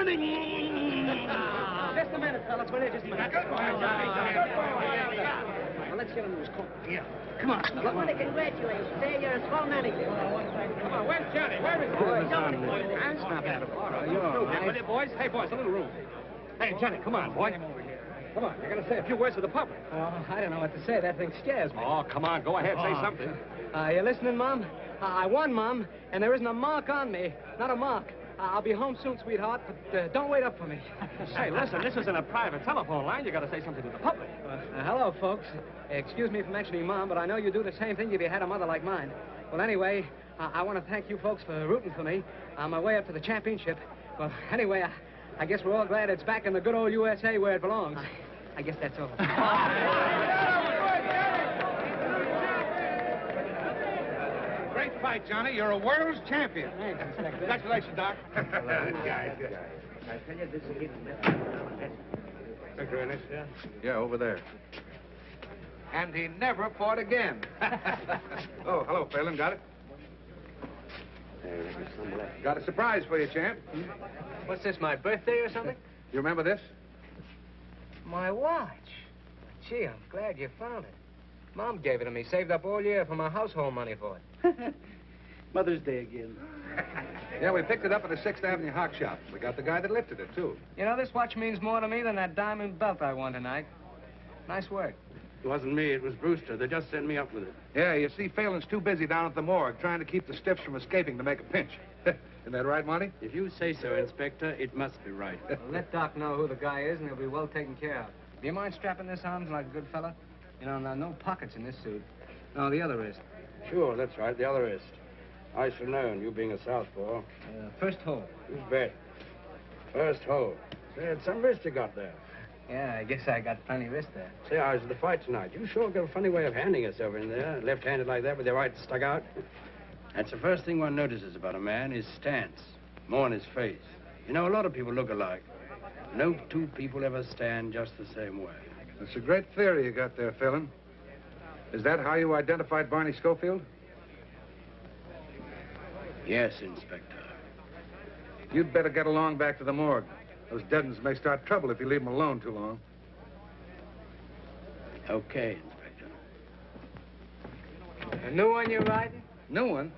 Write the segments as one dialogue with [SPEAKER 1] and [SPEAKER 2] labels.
[SPEAKER 1] running.
[SPEAKER 2] Just a minute, fellas. We're just a minute.
[SPEAKER 1] Good boy, Johnny.
[SPEAKER 2] Well, let's get him to his coat.
[SPEAKER 1] Yeah. Come on.
[SPEAKER 3] I want to congratulate you. Say you're a swell manager.
[SPEAKER 4] Come on, where's Johnny? Where is he?
[SPEAKER 2] Snap at him.
[SPEAKER 4] All right, you're will you, boys? Hey, boys, a little room. Hey, Johnny, come on, boy. Come on, you're going to say a few words to the public.
[SPEAKER 2] I don't know what to say. That thing scares me.
[SPEAKER 4] Oh, come on, go ahead, say something.
[SPEAKER 2] You listening, Mom? I won, Mom, and there isn't a mark on me. Not a mark. I'll be home soon, sweetheart, but don't wait up for me.
[SPEAKER 4] Say, listen, this isn't a private telephone line. You got to say something to the public.
[SPEAKER 2] Hello, folks. Excuse me for mentioning Mom, but I know you'd do the same thing if you had a mother like mine. Well, anyway, I want to thank you folks for rooting for me on my way up to the championship. Well, anyway, I guess we're all glad it's back in the good old USA where it belongs. I guess that's all.
[SPEAKER 4] Great fight, Johnny. You're a world's champion.
[SPEAKER 2] Thanks, Inspector.
[SPEAKER 4] Congratulations, Doc.
[SPEAKER 1] Good guy.
[SPEAKER 2] I tell you, this is getting
[SPEAKER 4] Inspector Ennis?
[SPEAKER 5] Yeah, over there.
[SPEAKER 4] And he never fought again.
[SPEAKER 5] Oh, hello, Phelan. Got it? Got a surprise for you, champ.
[SPEAKER 2] What's this, my birthday or something?
[SPEAKER 5] You remember this?
[SPEAKER 2] My watch. Gee, I'm glad you found it. Mom gave it to me, saved up all year for my household money for it.
[SPEAKER 1] Mother's Day again.
[SPEAKER 5] Yeah, we picked it up at the 6th Avenue Hock Shop. We got the guy that lifted it, too.
[SPEAKER 2] You know, this watch means more to me than that diamond belt I won tonight. Nice work.
[SPEAKER 1] It wasn't me. It was Brewster. They just sent me up with it.
[SPEAKER 5] Yeah, you see, Phelan's too busy down at the morgue trying to keep the stiffs from escaping to make a pinch. Isn't that right, Monty?
[SPEAKER 1] If you say so, Inspector, it must be right.
[SPEAKER 2] Well, let Doc know who the guy is, and he'll be well taken care of. Do you mind strapping this on like a good fella? You know, no pockets in this suit. No, the other wrist.
[SPEAKER 1] Sure, that's right. The other wrist. I shall know, and you being a southpaw.
[SPEAKER 2] First hole.
[SPEAKER 1] You bet. First hole. Say, it's some wrist you got there.
[SPEAKER 2] Yeah, I guess I got plenty wrist there.
[SPEAKER 1] Say, I was at the fight tonight. You sure got a funny way of handing yourself in there, left-handed like that with your right stuck out. That's the first thing one notices about a man, his stance, more in his face. You know, a lot of people look alike. No two people ever stand just the same way.
[SPEAKER 5] That's a great theory you got there, Phelan. Is that how you identified Barney Schofield?
[SPEAKER 1] Yes, Inspector.
[SPEAKER 5] You'd better get along back to the morgue. Those dead uns may start trouble if you leave them alone too long.
[SPEAKER 1] Okay, Inspector.
[SPEAKER 2] A new one you're riding?
[SPEAKER 5] New one?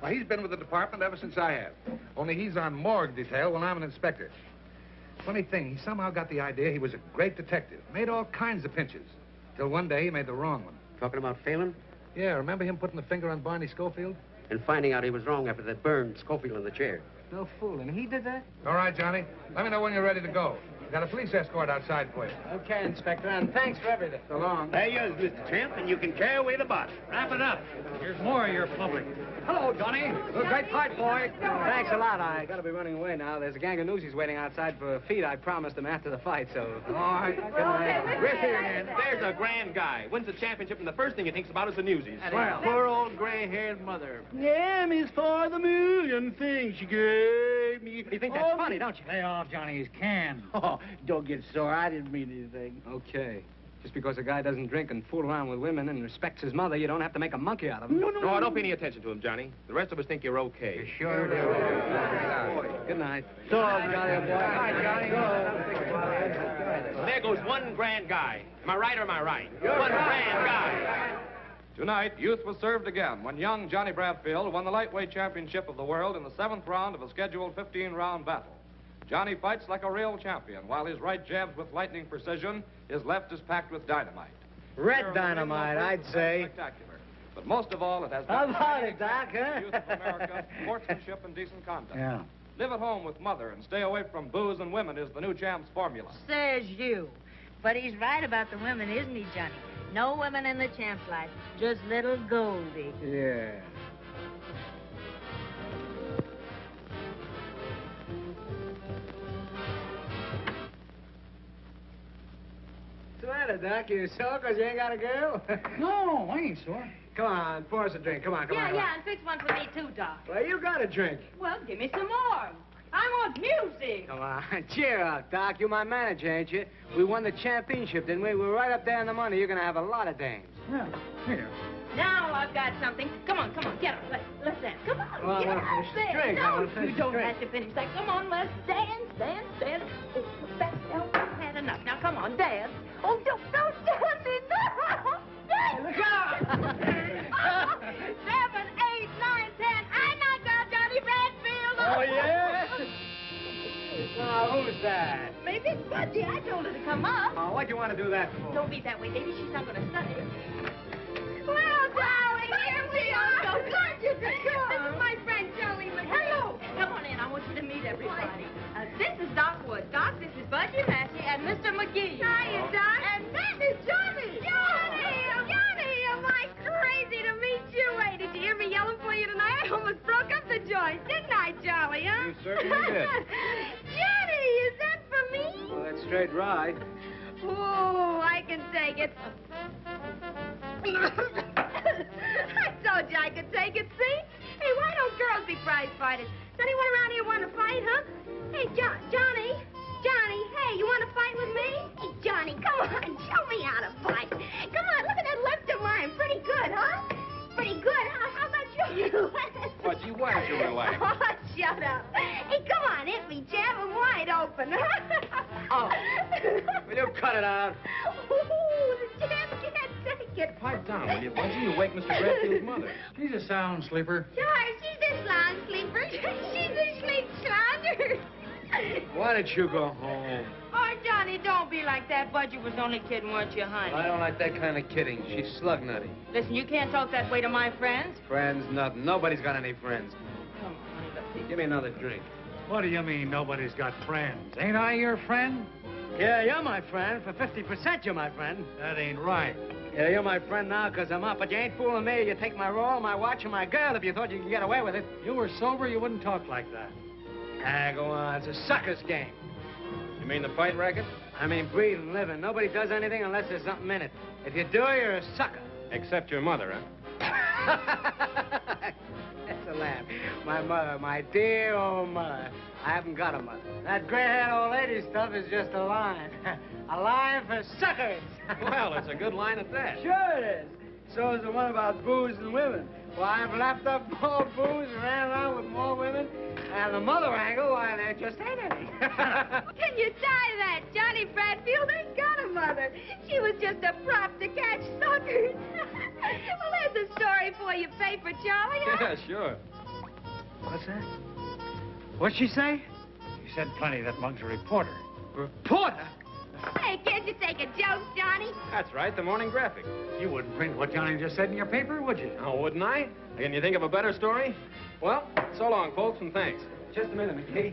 [SPEAKER 5] Well, he's been with the department ever since I have. Only he's on morgue detail while I'm an inspector. Funny thing, he somehow got the idea he was a great detective. Made all kinds of pinches. Till one day he made the wrong one.
[SPEAKER 6] Talking about Phelan?
[SPEAKER 5] Yeah, remember him putting the finger on Barney Schofield?
[SPEAKER 6] And finding out he was wrong after that burned Schofield in the chair.
[SPEAKER 2] No fooling. He did that?
[SPEAKER 5] All right, Johnny. Let me know when you're ready to go. Got a police escort outside for you.
[SPEAKER 2] Okay, Inspector, and thanks for everything.
[SPEAKER 5] So long.
[SPEAKER 1] There you is, Mr. Champ, and you can carry away the body.
[SPEAKER 4] Wrap it up. Here's more of your public. Hello, Johnny.
[SPEAKER 2] Great fight, boy. Thanks a lot. I gotta be running away now. There's a gang of newsies waiting outside for a feed I promised them after the fight, so...
[SPEAKER 4] All right.
[SPEAKER 2] Good night.
[SPEAKER 4] We're here again. There's a grand guy. Wins the championship, and the first thing he thinks about is the newsies.
[SPEAKER 1] Well, poor old gray-haired mother.
[SPEAKER 7] M is for the million things she gave me.
[SPEAKER 2] You think that's funny, don't you?
[SPEAKER 7] Lay off Johnny's can.
[SPEAKER 1] Oh, don't get sore. I didn't mean anything.
[SPEAKER 2] Okay. Just because a guy doesn't drink and fool around with women and respects his mother, you don't have to make a monkey out of him.
[SPEAKER 4] No, don't pay any attention to him, Johnny. The rest of us think you're okay.
[SPEAKER 2] Sure do. Good night.
[SPEAKER 7] So long, Johnny, boy.
[SPEAKER 2] Hi, Johnny.
[SPEAKER 4] Well, there goes one grand guy. Am I right or am I right? One grand guy.
[SPEAKER 8] Tonight, youth was served again when young Johnny Bradfield won the lightweight championship of the world in the 7th round of a scheduled 15-round battle. Johnny fights like a real champion, while his right jabs with lightning precision, his left is packed with dynamite.
[SPEAKER 2] Red dynamite, I'd say.
[SPEAKER 8] Spectacular. But most of all, it has...
[SPEAKER 2] How about it, Doc,
[SPEAKER 8] the youth of America, sportsmanship and decent conduct.
[SPEAKER 7] Yeah.
[SPEAKER 8] Live at home with mother and stay away from booze and women is the new champ's formula.
[SPEAKER 3] Says you. But he's right about the women, isn't he, Johnny? No women in the champ's life, just little Goldie.
[SPEAKER 2] Yeah. What's the matter, Doc? You sore because you ain't got a girl?
[SPEAKER 7] No, I ain't sore.
[SPEAKER 2] Come on, pour us a drink. Come on, come on.
[SPEAKER 3] Yeah, and fix one for me, too, Doc.
[SPEAKER 2] Well, you got a drink.
[SPEAKER 3] Well, give me some more. I want music.
[SPEAKER 2] Come on, cheer up, Doc. You're my manager, ain't you? We won the championship, didn't we? We're right up there in the money. You're going to have a lot of dames.
[SPEAKER 7] Yeah, here.
[SPEAKER 3] Now I've got something. Come on, get up. Let's dance. Come on,
[SPEAKER 2] Well, I
[SPEAKER 3] get
[SPEAKER 2] wanna
[SPEAKER 3] up.
[SPEAKER 2] finish the
[SPEAKER 3] Dance.
[SPEAKER 2] drink. I
[SPEAKER 3] No,
[SPEAKER 2] wanna finish
[SPEAKER 3] you
[SPEAKER 2] the
[SPEAKER 3] don't
[SPEAKER 2] drink.
[SPEAKER 3] have to finish that. Come on, let's dance. Oh, back down. I've had enough. Now, come on, dance. Oh, don't dance it. No. Dance.
[SPEAKER 2] Look out!
[SPEAKER 3] 7, 8, 9, 10. I knocked out Johnny Bradfield.
[SPEAKER 2] Oh, yeah? Now, who's that?
[SPEAKER 3] Maybe it's Budgie. I told her to come up.
[SPEAKER 2] Oh, what'd you want to do that for?
[SPEAKER 3] Don't be that way, baby. She's not going to study. Well, darling, here we are. So glad you could come. This is my friend, Joey McGee. Hello. Come on in. I want you to meet everybody. This is Doc Wood. Doc, this is Budgie Massey and Mr. McGee. Hiya, Doc. And that is Johnny. Johnny, am I crazy to meet you? Hey, did you hear me yelling for you tonight? I almost broke up the joint, didn't I, Jolly, huh?
[SPEAKER 1] You certainly did.
[SPEAKER 3] Johnny, is that for me?
[SPEAKER 2] Well, that's straight right.
[SPEAKER 3] Oh, I can take it. I told you I could take it, see? Hey, why don't girls be prize fighters? Does anyone around here want to fight, huh? Hey, Johnny, hey, you want to fight with me? Hey, Johnny, come on, show me how to fight. Come on, look at that left of mine. Pretty good, huh? Pretty good. How about you?
[SPEAKER 1] Budgie, why don't you relax?
[SPEAKER 3] Oh, shut up. Hey, come on, hit me, jab him wide open.
[SPEAKER 2] Oh, will you cut it out?
[SPEAKER 3] Ooh, the jam can't take it.
[SPEAKER 1] Pipe down, will you, Budgie? You wake Mr. Bradfield's mother.
[SPEAKER 5] She's a sound sleeper.
[SPEAKER 3] Sure, she's a slouch sleeper. She's a sleep sloucher.
[SPEAKER 2] Why don't you go home?
[SPEAKER 3] Oh, Johnny, don't be like that. Budgie was only kidding, weren't you, honey?
[SPEAKER 2] I don't like that kind of kidding. She's slug nutty.
[SPEAKER 3] Listen, you can't talk that way to my friends.
[SPEAKER 2] Friends, nothing. Nobody's got any friends.
[SPEAKER 3] Come on, honey, let's see.
[SPEAKER 2] Give me another drink.
[SPEAKER 5] What do you mean nobody's got friends? Ain't I your friend?
[SPEAKER 2] Yeah, you're my friend. For 50%, you're my friend.
[SPEAKER 5] That ain't right.
[SPEAKER 2] Yeah, you're my friend now because I'm up, but you ain't fooling me. You take my roll, my watch, and my girl if you thought you could get away with it.
[SPEAKER 5] You were sober, you wouldn't talk like that.
[SPEAKER 2] Ah, go on. It's a sucker's game.
[SPEAKER 1] You mean the fight racket?
[SPEAKER 2] I mean, breathing, living. Nobody does anything unless there's something in it. If you do, you're a sucker.
[SPEAKER 1] Except your mother, huh?
[SPEAKER 2] That's a laugh. My mother, my dear old mother. I haven't got a mother. That gray-haired old lady stuff is just a line. A line for suckers.
[SPEAKER 1] Well, it's a good line at that.
[SPEAKER 2] Sure it is. So is the one about booze and women. Well, I've lapped up more booze and ran around with more women. And the mother angle, why, there just ain't any.
[SPEAKER 3] Can you tie that? Johnny Bradfield ain't got a mother. She was just a prop to catch suckers. Well, there's a story for you, paper, Charlie. Huh?
[SPEAKER 1] Yeah, sure.
[SPEAKER 2] What's that? What'd she say?
[SPEAKER 5] She said plenty. That mug's a reporter.
[SPEAKER 2] Reporter?
[SPEAKER 3] Hey, can't you take a joke, Johnny?
[SPEAKER 1] That's right, the Morning Graphic.
[SPEAKER 5] You wouldn't print what Johnny just said in your paper, would you?
[SPEAKER 1] Oh, wouldn't I? Can you think of a better story? Well, so long, folks, and thanks.
[SPEAKER 2] Just a minute, McGee.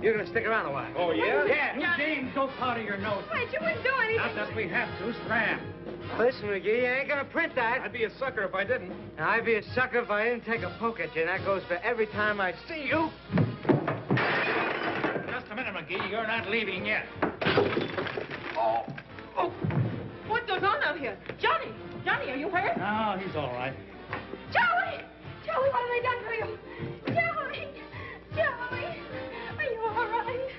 [SPEAKER 2] You're gonna stick around a while.
[SPEAKER 1] Oh, yeah?
[SPEAKER 2] Yeah.
[SPEAKER 5] You James, don't powder your nose.
[SPEAKER 3] Wait, you wouldn't do anything.
[SPEAKER 5] Not that we have to. Scram.
[SPEAKER 2] Listen, McGee, you ain't gonna print that.
[SPEAKER 1] I'd be a sucker if I didn't.
[SPEAKER 2] And I'd be a sucker if I didn't take a poke at you, and that goes for every time I see you.
[SPEAKER 5] Just a minute, McGee. You're not leaving yet.
[SPEAKER 3] Oh, what goes on out here? Johnny, are you hurt?
[SPEAKER 5] No, he's all right.
[SPEAKER 3] Joey, what have they done for you? Joey, are you all right?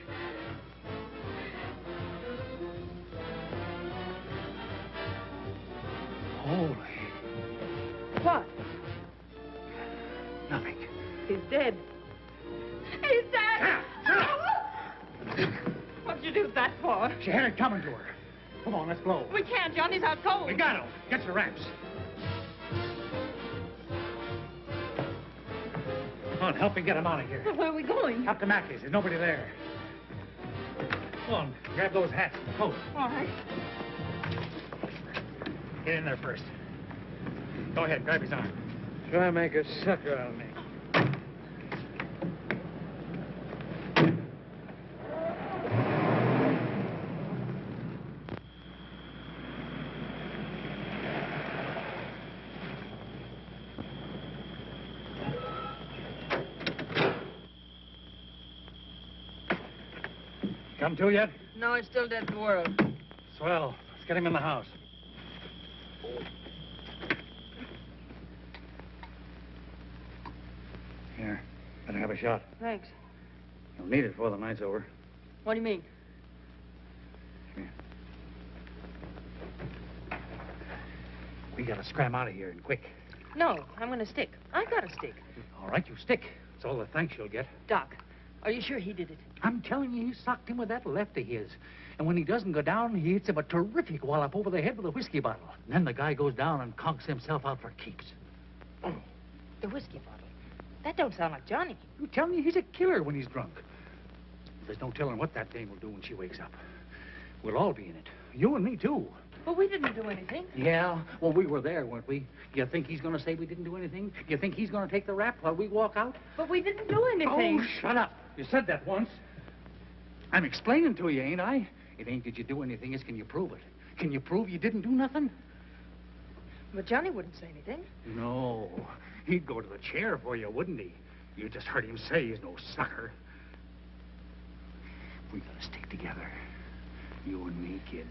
[SPEAKER 5] Holy.
[SPEAKER 3] What?
[SPEAKER 5] Nothing.
[SPEAKER 3] He's dead. He's dead. What'd you do that for?
[SPEAKER 5] She had it coming to her. Come on, let's blow.
[SPEAKER 3] We can't. Johnny's out cold.
[SPEAKER 5] We got him. Get your wraps. Come on, help me get him out of here.
[SPEAKER 3] Where are we going?
[SPEAKER 5] Up to Mackey's. There's nobody there. Come on, grab those hats and coat.
[SPEAKER 3] All right.
[SPEAKER 5] Get in there first. Go ahead, grab his arm.
[SPEAKER 2] Try to make a sucker out of me.
[SPEAKER 5] Come to yet?
[SPEAKER 3] No, he's still dead to the world.
[SPEAKER 5] Swell. Let's get him in the house. Here, better have a shot.
[SPEAKER 3] Thanks.
[SPEAKER 5] You'll need it before the night's over.
[SPEAKER 3] What do you mean?
[SPEAKER 9] We gotta scram out of here, and quick.
[SPEAKER 10] No, I'm going to stick. I got to stick.
[SPEAKER 9] All right, you stick. It's all the thanks you'll get.
[SPEAKER 10] Doc, are you sure he did it?
[SPEAKER 9] I'm telling you, he socked him with that left of his. And when he doesn't go down, he hits him a terrific wallop over the head with a whiskey bottle. And then the guy goes down and conks himself out for keeps.
[SPEAKER 10] The whiskey bottle. That don't sound like Johnny.
[SPEAKER 9] I'm telling you, he's a killer when he's drunk. There's no telling what that dame will do when she wakes up. We'll all be in it. You and me, too.
[SPEAKER 10] But we didn't do anything.
[SPEAKER 9] Yeah, well, we were there, weren't we? You think he's going to say we didn't do anything? You think he's going to take the rap while we walk out?
[SPEAKER 10] But we didn't do anything.
[SPEAKER 9] Oh, shut up. You said that once. I'm explaining to you, ain't I? It ain't did you do anything, it's can you prove it? Can you prove you didn't do nothing?
[SPEAKER 10] But Johnny wouldn't say anything.
[SPEAKER 9] No. He'd go to the chair for you, wouldn't he? You just heard him say he's no sucker. We gotta stick together. You and me, kid.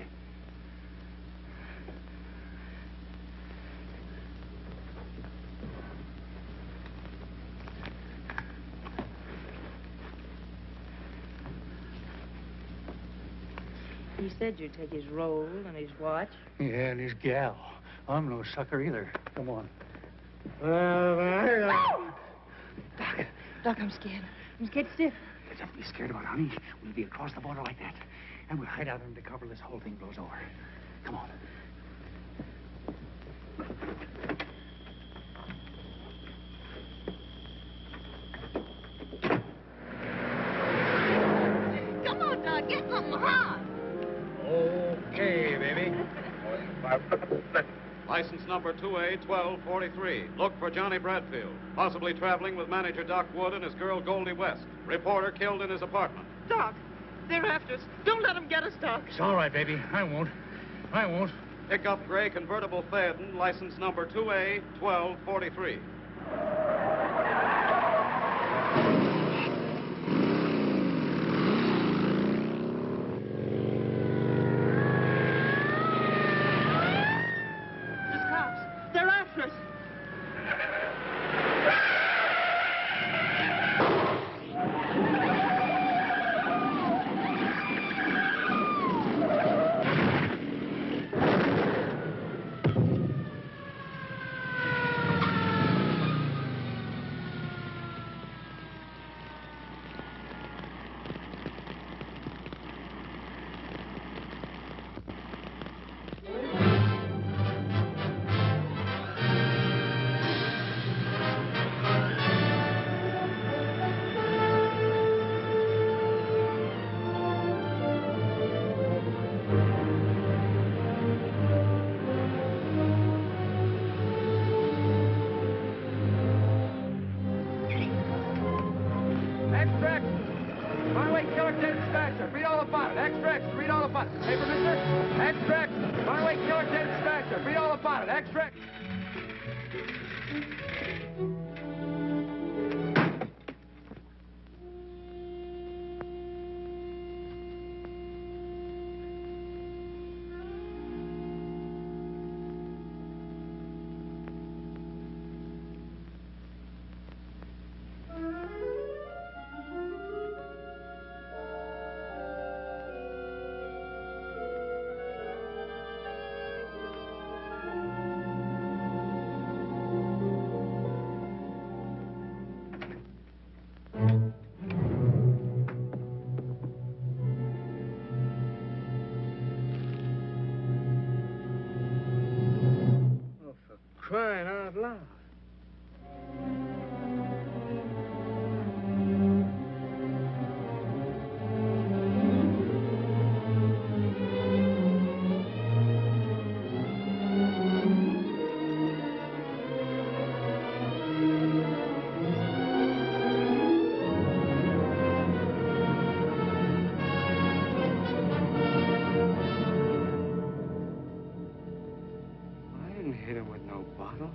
[SPEAKER 10] He said you'd take his roll and his watch.
[SPEAKER 9] Yeah, and his gal. I'm no sucker either. Come on.
[SPEAKER 10] Doc, I'm scared. I'm scared stiff.
[SPEAKER 9] Don't be scared about it, honey. We'll be across the border like that. And we'll hide out under cover till this whole thing blows over. Come on.
[SPEAKER 3] Come on, Doc. Get something hot.
[SPEAKER 1] Okay, baby.
[SPEAKER 8] License number 2A1243. Look for Johnny Bradfield, possibly traveling with manager Doc Wood and his girl Goldie West. Reporter killed in his apartment.
[SPEAKER 10] Doc, they're after us. Don't let them get us, Doc.
[SPEAKER 9] It's all right, baby. I won't. I won't.
[SPEAKER 8] Pick up gray convertible Phaeton, license number 2A1243.
[SPEAKER 10] They're after us.
[SPEAKER 2] Extract! Runaway killer dead dispatcher. Read all about it. Extract! Read all about it. Paper, mister? Extract! Runaway killer dead dispatcher. Read all about it. Extract! Crying out loud. I didn't hit him with no bottle.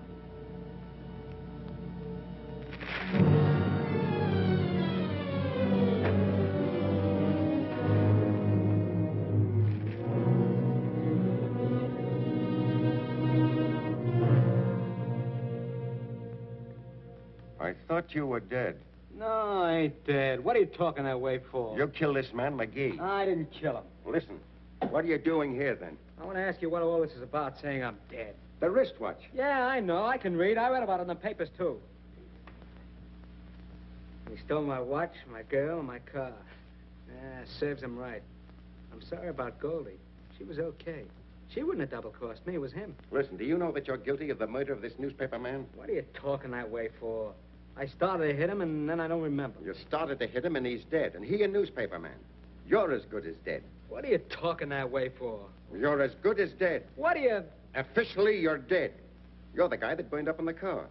[SPEAKER 11] I thought you were dead.
[SPEAKER 2] No, I ain't dead. What are you talking that way for?
[SPEAKER 11] You killed this man, McGee.
[SPEAKER 2] I didn't kill him.
[SPEAKER 11] Listen, What are you doing here, then?
[SPEAKER 2] I want to ask you what all this is about, saying I'm dead.
[SPEAKER 11] The wristwatch.
[SPEAKER 2] Yeah, I know. I can read. I read about it in the papers, too. He stole my watch, my girl, and my car. Yeah, serves him right. I'm sorry about Goldie. She was okay. She wouldn't have double-crossed me. It was him.
[SPEAKER 11] Listen, do you know that you're guilty of the murder of this newspaper man?
[SPEAKER 2] What are you talking that way for? I started to hit him, and then I don't remember.
[SPEAKER 11] You started to hit him, and he's dead. And he a newspaper man. You're as good as dead.
[SPEAKER 2] What are you talking that way for?
[SPEAKER 11] You're as good as dead.
[SPEAKER 2] What are you...
[SPEAKER 11] Officially, you're dead. You're the guy that burned up in the car.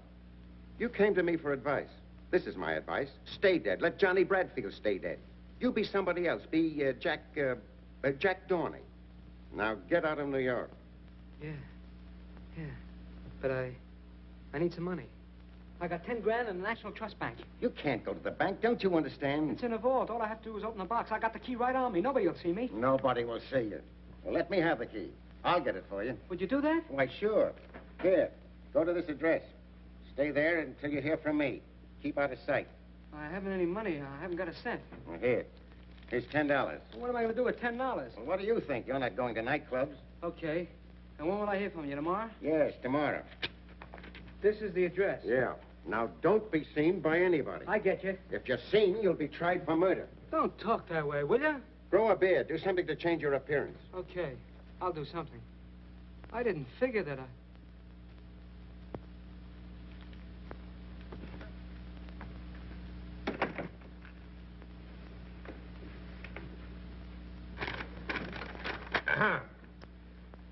[SPEAKER 11] You came to me for advice. This is my advice. Stay dead. Let Johnny Bradfield stay dead. You be somebody else. Be Jack Dorney. Now get out of New York.
[SPEAKER 2] Yeah. But I need some money. I got 10 grand in the National Trust Bank.
[SPEAKER 11] You can't go to the bank. Don't you understand?
[SPEAKER 2] It's in a vault. All I have to do is open the box. I got the key right on me. Nobody will see me.
[SPEAKER 11] Nobody will see you. Well, let me have the key. I'll get it for you.
[SPEAKER 2] Would you do that?
[SPEAKER 11] Why, sure. Here, go to this address. Stay there until you hear from me. Keep out of sight.
[SPEAKER 2] I haven't any money. I haven't got a cent.
[SPEAKER 11] Well, here. Here's $10.
[SPEAKER 2] Well, what am I going to do with $10?
[SPEAKER 11] Well, what do you think? You're not going to nightclubs.
[SPEAKER 2] Okay. And when will I hear from you? Tomorrow?
[SPEAKER 11] Yes, tomorrow.
[SPEAKER 2] This is the address.
[SPEAKER 11] Yeah. Now, don't be seen by anybody.
[SPEAKER 2] I get you.
[SPEAKER 11] If you're seen, you'll be tried for murder.
[SPEAKER 2] Don't talk that way, will you?
[SPEAKER 11] Grow a beard. Do something to change your appearance.
[SPEAKER 2] Okay. I'll do something. I didn't figure that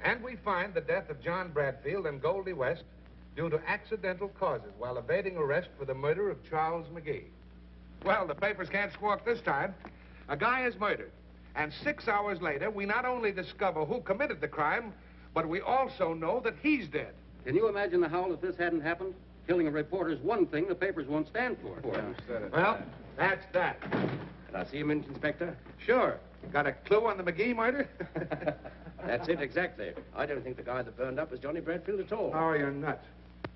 [SPEAKER 5] And we find the death of John Bradfield and Goldie West due to accidental causes while evading arrest for the murder of Charles McGee. Well, the papers can't squawk this time. A guy is murdered. And 6 hours later, we not only discover who committed the crime, but we also know that he's dead.
[SPEAKER 6] Can you imagine the howl if this hadn't happened? Killing a reporter's one thing the papers won't stand for.
[SPEAKER 5] Well, that's that.
[SPEAKER 1] Can I see him, Inspector?
[SPEAKER 5] Sure. Got a clue on the McGee murder?
[SPEAKER 1] That's it, exactly. I don't think the guy that burned up was Johnny Bradfield at all.
[SPEAKER 5] Oh, you're nuts.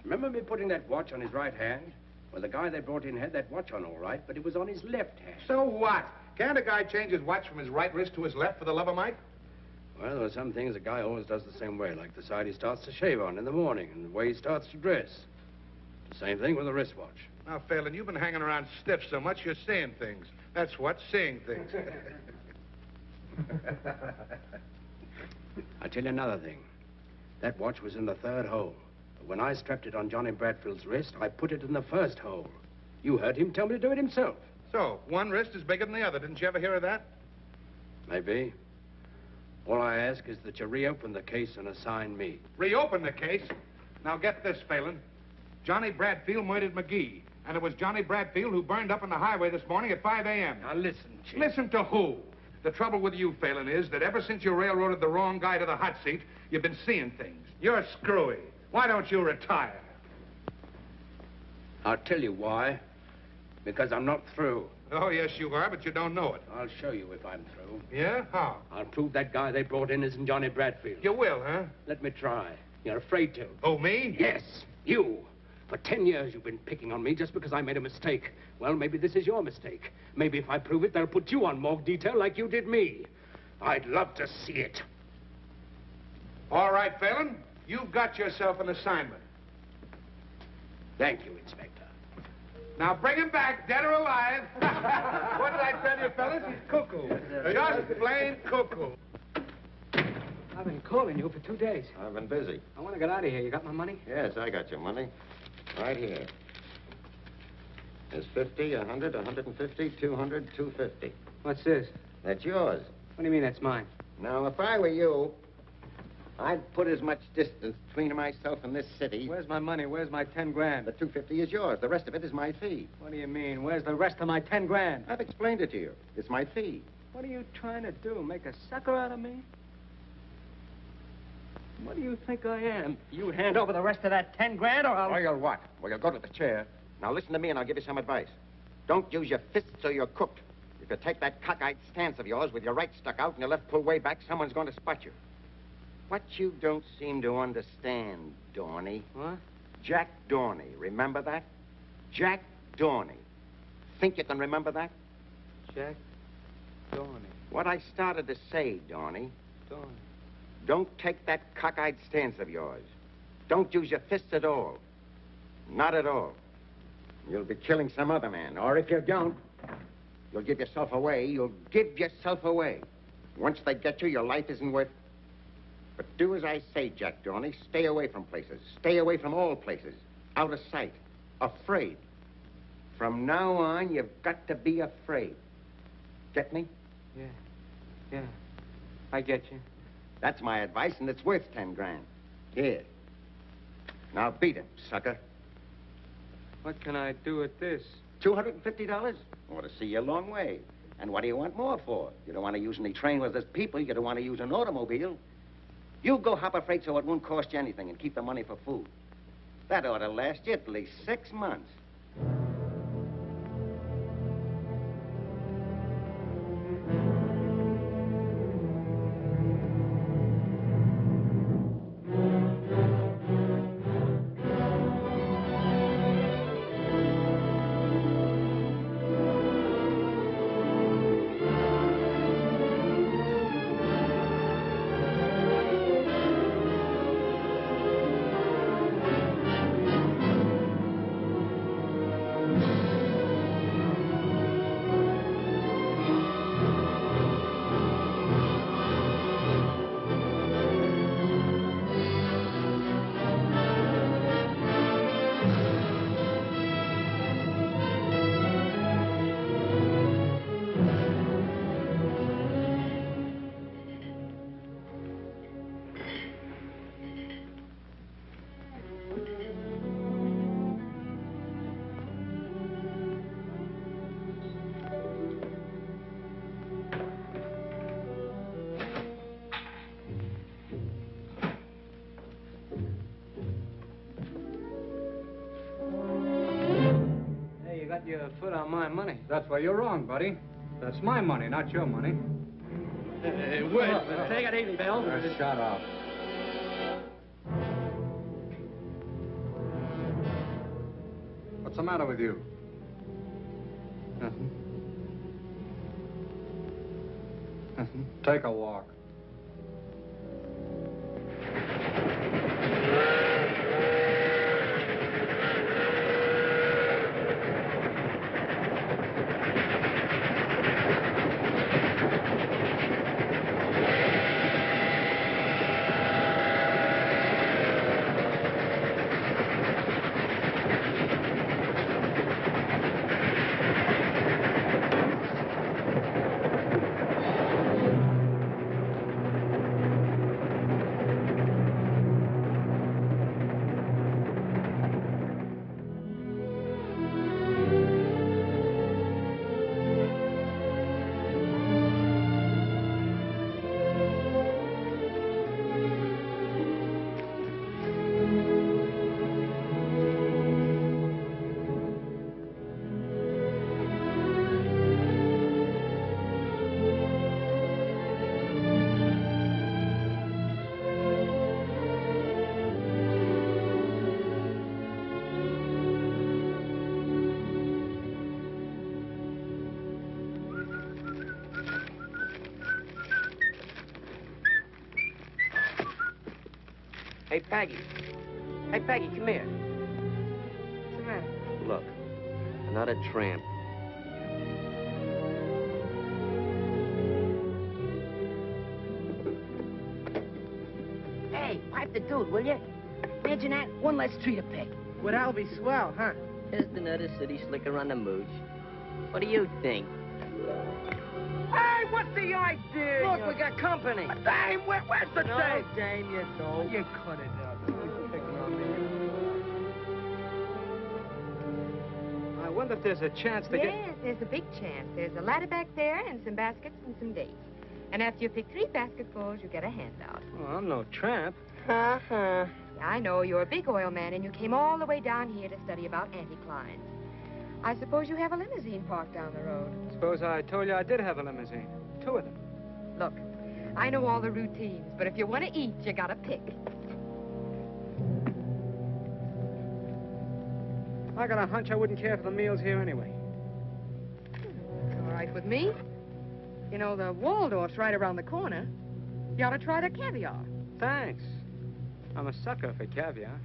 [SPEAKER 1] Remember me putting that watch on his right hand? Well, the guy they brought in had that watch on all right, but it was on his left hand.
[SPEAKER 5] So what? Can't a guy change his watch from his right wrist to his left for the love of Mike?
[SPEAKER 1] Well, there are some things a guy always does the same way, like the side he starts to shave on in the morning and the way he starts to dress. The same thing with a wristwatch.
[SPEAKER 5] Now, Phelan, you've been hanging around stiff so much you're seeing things. That's what, seeing things.
[SPEAKER 1] I'll tell you another thing. That watch was in the third hole. But when I strapped it on Johnny Bradfield's wrist, I put it in the first hole. You heard him tell me to do it himself.
[SPEAKER 5] So, one wrist is bigger than the other. Didn't you ever hear of that?
[SPEAKER 1] Maybe. All I ask is that you reopen the case and assign me.
[SPEAKER 5] Reopen the case? Now, get this, Phelan. Johnny Bradfield murdered McGee. And it was Johnny Bradfield who burned up on the highway this morning at 5 a.m.
[SPEAKER 1] Now, listen, Chief.
[SPEAKER 5] Listen to who? The trouble with you, Phelan, is that ever since you railroaded the wrong guy to the hot seat, you've been seeing things. You're screwy. Why don't you retire?
[SPEAKER 1] I'll tell you why. Because I'm not through.
[SPEAKER 5] Oh, yes, you are, but you don't know it.
[SPEAKER 1] I'll show you if I'm through.
[SPEAKER 5] Yeah? How?
[SPEAKER 1] I'll prove that guy they brought in isn't Johnny Bradfield.
[SPEAKER 5] You will, huh?
[SPEAKER 1] Let me try. You're afraid to.
[SPEAKER 5] Oh, me?
[SPEAKER 1] Yes, you. For 10 years you've been picking on me just because I made a mistake. Well, maybe this is your mistake. Maybe if I prove it, they'll put you on morgue detail like you did me. I'd love to see it.
[SPEAKER 5] All right, Phelan. You've got yourself an assignment.
[SPEAKER 1] Thank you, Inspector.
[SPEAKER 5] Now bring him back, dead or alive. What did I tell you, fellas? He's cuckoo. Just plain cuckoo.
[SPEAKER 2] I've been calling you for 2 days.
[SPEAKER 11] I've been busy.
[SPEAKER 2] I want to get out of here. You got my money?
[SPEAKER 11] Yes, I got your money. Right here. There's 50, 100, 150, 200, 250.
[SPEAKER 2] What's this?
[SPEAKER 11] That's yours.
[SPEAKER 2] What do you mean that's mine?
[SPEAKER 11] Now, if I were you, I'd put as much distance between myself and this city.
[SPEAKER 2] Where's my money? Where's my 10 grand?
[SPEAKER 11] The 250 is yours. The rest of it is my fee.
[SPEAKER 2] What do you mean? Where's the rest of my 10 grand?
[SPEAKER 11] I've explained it to you. It's my fee.
[SPEAKER 2] What are you trying to do? Make a sucker out of me? What do you think I am? You hand over the rest of that 10 grand or I'll...
[SPEAKER 11] Or you'll what? Well, you'll go to the chair. Now, listen to me and I'll give you some advice. Don't use your fists or you're cooked. If you take that cockeyed stance of yours with your right stuck out and your left pulled way back, someone's going to spot you. What you don't seem to understand, Dorney.
[SPEAKER 2] What?
[SPEAKER 11] Jack Dorney. Remember that? Jack Dorney. Think you can remember that?
[SPEAKER 2] Jack Dorney.
[SPEAKER 11] What I started to say, Dorney, Don't. Don't take that cockeyed stance of yours. Don't use your fists at all. Not at all. You'll be killing some other man. Or if you don't, you'll give yourself away. You'll give yourself away. Once they get you, your life isn't worth... But do as I say, Jack Dorney. Stay away from places. Stay away from all places. Out of sight. Afraid. From now on, you've got to be afraid. Get me?
[SPEAKER 2] Yeah. I get you.
[SPEAKER 11] That's my advice, and it's worth 10 grand. Here. Now beat him, sucker.
[SPEAKER 2] What can I do with this?
[SPEAKER 11] $250? Ought to see you a long way. And what do you want more for? You don't want to use any trainless people. You don't want to use an automobile. You go hop a freight so it won't cost you anything and keep the money for food. That ought to last you at least 6 months.
[SPEAKER 2] Your foot on my money.
[SPEAKER 8] That's where you're wrong, buddy. That's my money, not your money.
[SPEAKER 2] Wait. Take it easy, Bill.
[SPEAKER 8] Shut up. What's the matter with you?
[SPEAKER 2] Nothing.
[SPEAKER 8] Take a walk.
[SPEAKER 10] Hey, Peggy. Hey, Peggy, come here.
[SPEAKER 3] What's the matter?
[SPEAKER 10] Look, another tramp. Hey, pipe the dude, will you? Imagine that, one less tree to pick.
[SPEAKER 2] Well, that'll be swell, huh?
[SPEAKER 10] Just another city slicker on the mooch. What do you think?
[SPEAKER 2] Hey, what's the idea?
[SPEAKER 10] Look, we got company.
[SPEAKER 2] Dame, where's the
[SPEAKER 10] No,
[SPEAKER 2] dame?
[SPEAKER 10] Dame, you don't.
[SPEAKER 2] You cut it out. You're picking on me. I wonder if there's a chance to get...
[SPEAKER 3] Yes, there's a big chance. There's a ladder back there and some baskets and some dates. And after you pick 3 basketfuls, you get a handout.
[SPEAKER 2] Oh, I'm no tramp.
[SPEAKER 3] Uh-huh. I know you're a big oil man, and you came all the way down here to study about anticlines. I suppose you have a limousine parked down the road.
[SPEAKER 2] Suppose I told you I did have a limousine. 2 of them.
[SPEAKER 3] Look, I know all the routines, but if you want to eat, you gotta pick.
[SPEAKER 2] I got a hunch I wouldn't care for the meals here anyway.
[SPEAKER 3] All right with me. You know, the Waldorf's right around the corner.
[SPEAKER 2] You ought to try the caviar. Thanks. I'm a sucker for caviar.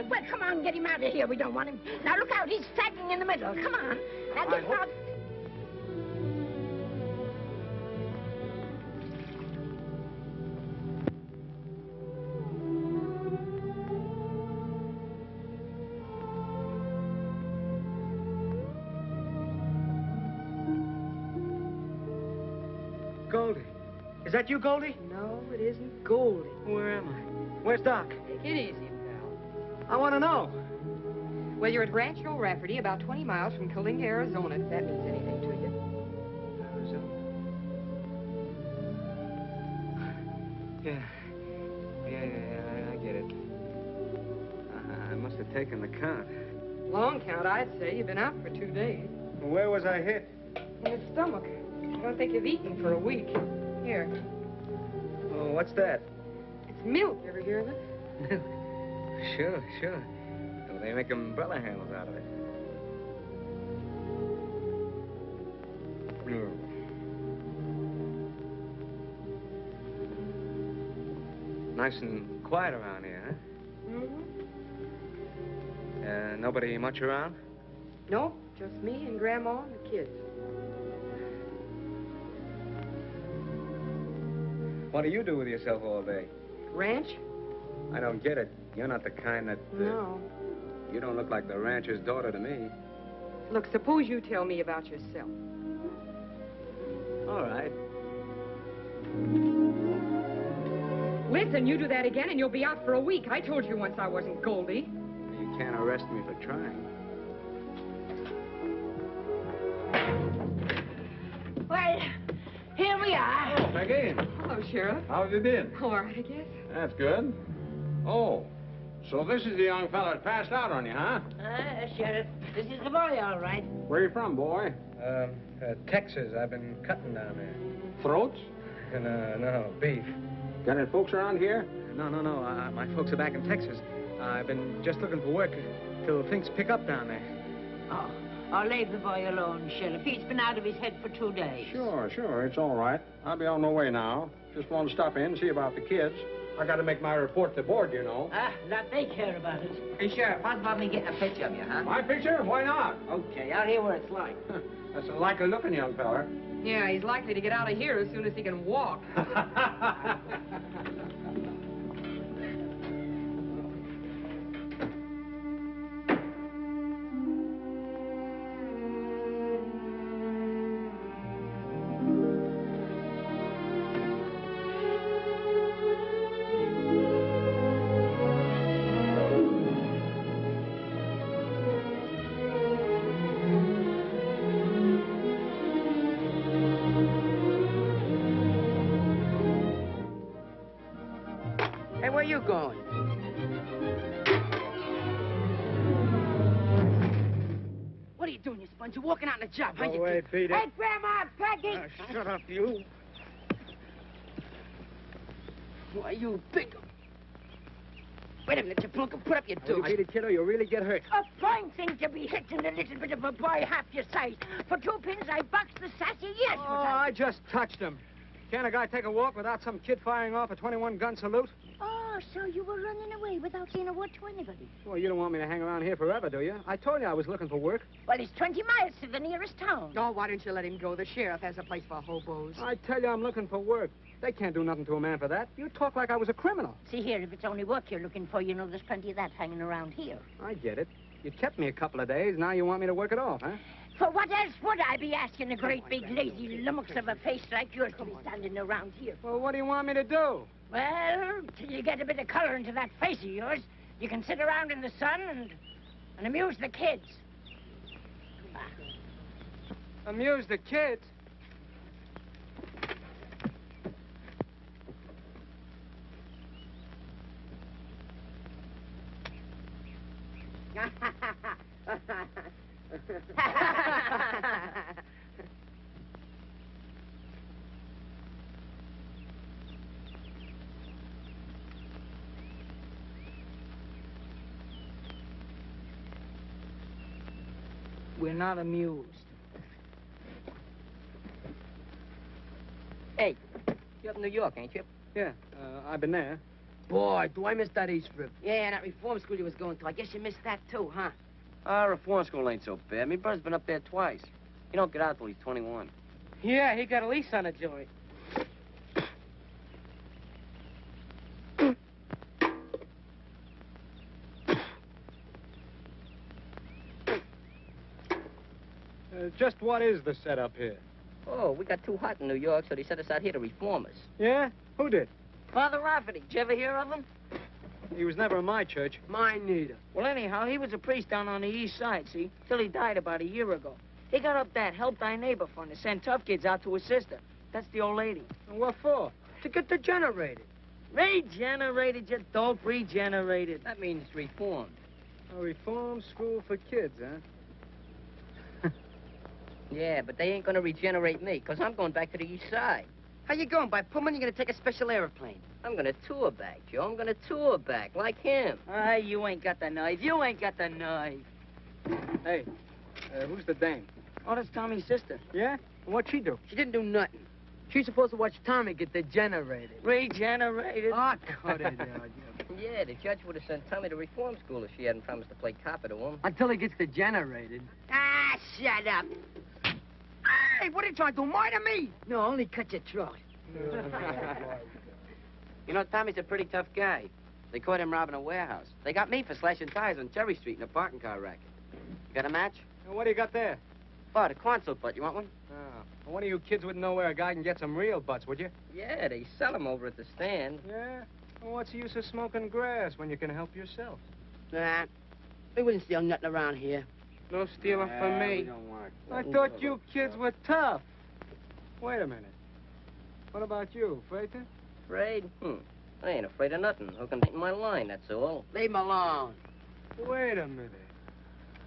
[SPEAKER 10] Well, come on, get him out of here. We don't want him. Now, look out. He's sagging in the middle. Come on. Now, get him out.
[SPEAKER 2] Goldie. Is that you, Goldie?
[SPEAKER 12] No, it isn't Goldie.
[SPEAKER 2] Where am I? Where's Doc?
[SPEAKER 12] Take it easy, pal.
[SPEAKER 2] I want to know.
[SPEAKER 12] Well, you're at Rancho Rafferty, about 20 miles from Colinga, Arizona, if that means anything to you.
[SPEAKER 2] Yeah, I get it. I must have taken the count.
[SPEAKER 12] Long count, I'd say. You've been out for 2 days.
[SPEAKER 2] Where was I hit?
[SPEAKER 12] In the stomach. I don't think you've eaten for a week. Here.
[SPEAKER 2] Oh, what's that?
[SPEAKER 12] It's milk. You ever hear of it?
[SPEAKER 2] Sure. Well, they make umbrella handles out of it. Nice and quiet around here, huh?
[SPEAKER 12] Mm-hmm.
[SPEAKER 2] Nobody much around?
[SPEAKER 12] No, just me and Grandma and the kids.
[SPEAKER 2] What do you do with yourself all day?
[SPEAKER 12] Ranch?
[SPEAKER 2] I don't get it. You're not the kind that...
[SPEAKER 12] No.
[SPEAKER 2] You don't look like the rancher's daughter to me.
[SPEAKER 12] Look, suppose you tell me about yourself.
[SPEAKER 2] All right.
[SPEAKER 12] Listen, you do that again and you'll be out for a week. I told you once I wasn't Goldie.
[SPEAKER 2] You can't arrest me for trying.
[SPEAKER 10] Well, here we are.
[SPEAKER 4] Oh, Peggy.
[SPEAKER 12] Hello, Sheriff.
[SPEAKER 4] How have you been?
[SPEAKER 12] All right, I guess.
[SPEAKER 4] That's good. Oh, so this is the young fella that passed out on you, huh?
[SPEAKER 10] Sheriff, this is the boy, all right.
[SPEAKER 4] Where you from, boy?
[SPEAKER 2] Texas. I've been cutting down there.
[SPEAKER 4] Throats?
[SPEAKER 2] No, beef.
[SPEAKER 4] Got any folks around here?
[SPEAKER 2] No. My folks are back in Texas. I've been just looking for work till things pick up down there.
[SPEAKER 10] Oh, leave the boy alone, Sheriff. He's been out of his head for 2 days.
[SPEAKER 4] Sure. It's all right. I'll be on my way now. Just want to stop in and see about the kids. I got to make my report to board, you know.
[SPEAKER 10] That they care about it.
[SPEAKER 13] Hey, Sheriff, how's about me getting a picture of you, huh?
[SPEAKER 4] My picture? Why not?
[SPEAKER 13] Okay, out here where it's like.
[SPEAKER 4] That's a likely-looking young fella.
[SPEAKER 12] Yeah, he's likely to get out of here as soon as he can walk.
[SPEAKER 13] Hey, where you going? What are you doing, you sponge? You're walking out on the job, huh?
[SPEAKER 2] Go away, Peter.
[SPEAKER 10] Hey, Grandma, Peggy!
[SPEAKER 2] Shut up, you.
[SPEAKER 13] Why, you big... Wait a minute, you punk, put up your
[SPEAKER 2] You
[SPEAKER 13] dukes.
[SPEAKER 2] beat it, kiddo, you'll really get hurt.
[SPEAKER 10] A fine thing to be hitting a little bit of a boy half your size. For 2 pins, I boxed the sassy years.
[SPEAKER 2] Oh, I just touched him. Can't a guy take a walk without some kid firing off a 21-gun salute?
[SPEAKER 10] Oh, so you were running away without saying a word to anybody.
[SPEAKER 2] Well, you don't want me to hang around here forever, do you? I told you I was looking for work.
[SPEAKER 10] Well, it's 20 miles to the nearest town.
[SPEAKER 12] Oh, why don't you let him go? The sheriff has a place for hobos.
[SPEAKER 2] I tell you I'm looking for work. They can't do nothing to a man for that. You talk like I was a criminal.
[SPEAKER 10] See here, if it's only work you're looking for, you know there's plenty of that hanging around here.
[SPEAKER 2] I get it. You kept me a couple of days. Now you want me to work it off, huh?
[SPEAKER 10] For what else would I be asking a great big lazy lummox of a face like yours to be standing around here?
[SPEAKER 2] Well, what do you want me to do?
[SPEAKER 10] Well, till you get a bit of color into that face of yours, you can sit around in the sun and amuse the kids.
[SPEAKER 2] Amuse the kids?
[SPEAKER 13] We're not amused. Hey, you're up in New York, ain't you?
[SPEAKER 2] Yeah, I've been there.
[SPEAKER 13] Boy, do I miss that East Rib. Yeah, and that reform school you was going to. I guess you missed that, too, huh?
[SPEAKER 14] Our reform school ain't so bad. Me brother's been up there twice. He don't get out till he's 21.
[SPEAKER 13] Yeah, he got a lease on a joint.
[SPEAKER 2] Just what is the setup here?
[SPEAKER 13] Oh, we got too hot in New York, so they sent us out here to reform us.
[SPEAKER 2] Yeah? Who did?
[SPEAKER 13] Father Rafferty. Did you ever hear of him?
[SPEAKER 2] He was never in my church.
[SPEAKER 13] Mine neither. Well, anyhow, he was a priest down on the east side, see? Till he died about a year ago. He got up that Help Thy Neighbor fund to send tough kids out to his sister. That's the old lady.
[SPEAKER 2] And what for?
[SPEAKER 13] To get regenerated. Regenerated, you dope, regenerated. That means reformed.
[SPEAKER 2] A reform school for kids, huh?
[SPEAKER 13] Yeah, but they ain't gonna regenerate me, because I'm going back to the east side. How you going? By Pullman, you're gonna take a special airplane. I'm gonna tour back, Joe. I'm gonna tour back, like him. Ah, you ain't got the nerve. You ain't got the nerve.
[SPEAKER 2] Hey, who's the dame?
[SPEAKER 13] Oh, that's Tommy's sister.
[SPEAKER 2] Yeah? And what'd she do?
[SPEAKER 13] She didn't do nothing. She's supposed to watch Tommy get degenerated. Regenerated?
[SPEAKER 2] Oh, cut it out.
[SPEAKER 13] Yeah, the judge would have sent Tommy to reform school if she hadn't promised to play copper to him.
[SPEAKER 2] Until he gets degenerated.
[SPEAKER 13] Ah, shut up. Hey, what are you trying to do? Murder me? No, only cut your throat.
[SPEAKER 14] You know, Tommy's a pretty tough guy. They caught him robbing a warehouse. They got me for slashing tires on Cherry Street in a parking car racket. You got a match?
[SPEAKER 2] And what do you got there?
[SPEAKER 14] Oh, the console butt. You want one?
[SPEAKER 2] Oh. Well, one of you kids wouldn't know where a guy can get some real butts, would you?
[SPEAKER 13] Yeah, they sell them over at the stand.
[SPEAKER 2] Yeah? Well, what's the use of smoking grass when you can help yourself?
[SPEAKER 13] Nah, we wouldn't steal nothing around here.
[SPEAKER 2] No stealing from me. I thought you kids were tough. Wait a minute. What about you, Frater?
[SPEAKER 13] Afraid? I ain't afraid of nothing. Hooking ain't in my line, that's all. Leave him alone.
[SPEAKER 2] Wait a minute.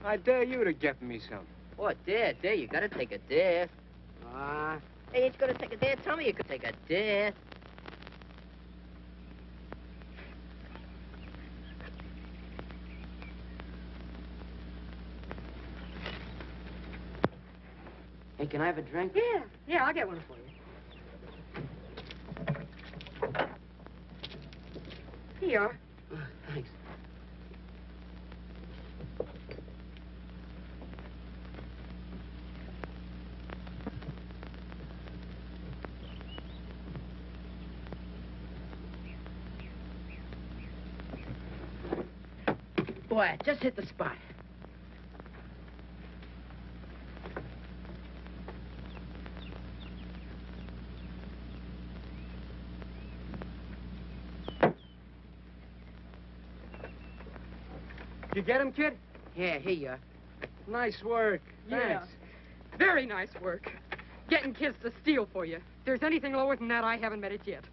[SPEAKER 2] I dare you to get me some.
[SPEAKER 13] What, dare? Dare? You gotta take a dare. Hey, ain't you gonna take a dare? Tell me you could take a dare. Hey, can I have a drink?
[SPEAKER 12] Yeah, I'll get one for you. Here you are.
[SPEAKER 13] Thanks. Boy, just hit the spot.
[SPEAKER 2] You get him, kid?
[SPEAKER 13] Yeah, here you are.
[SPEAKER 2] Nice work.
[SPEAKER 12] Yeah.
[SPEAKER 2] Thanks.
[SPEAKER 12] Very nice work. Getting kids to steal for you. If there's anything lower than that, I haven't met it yet.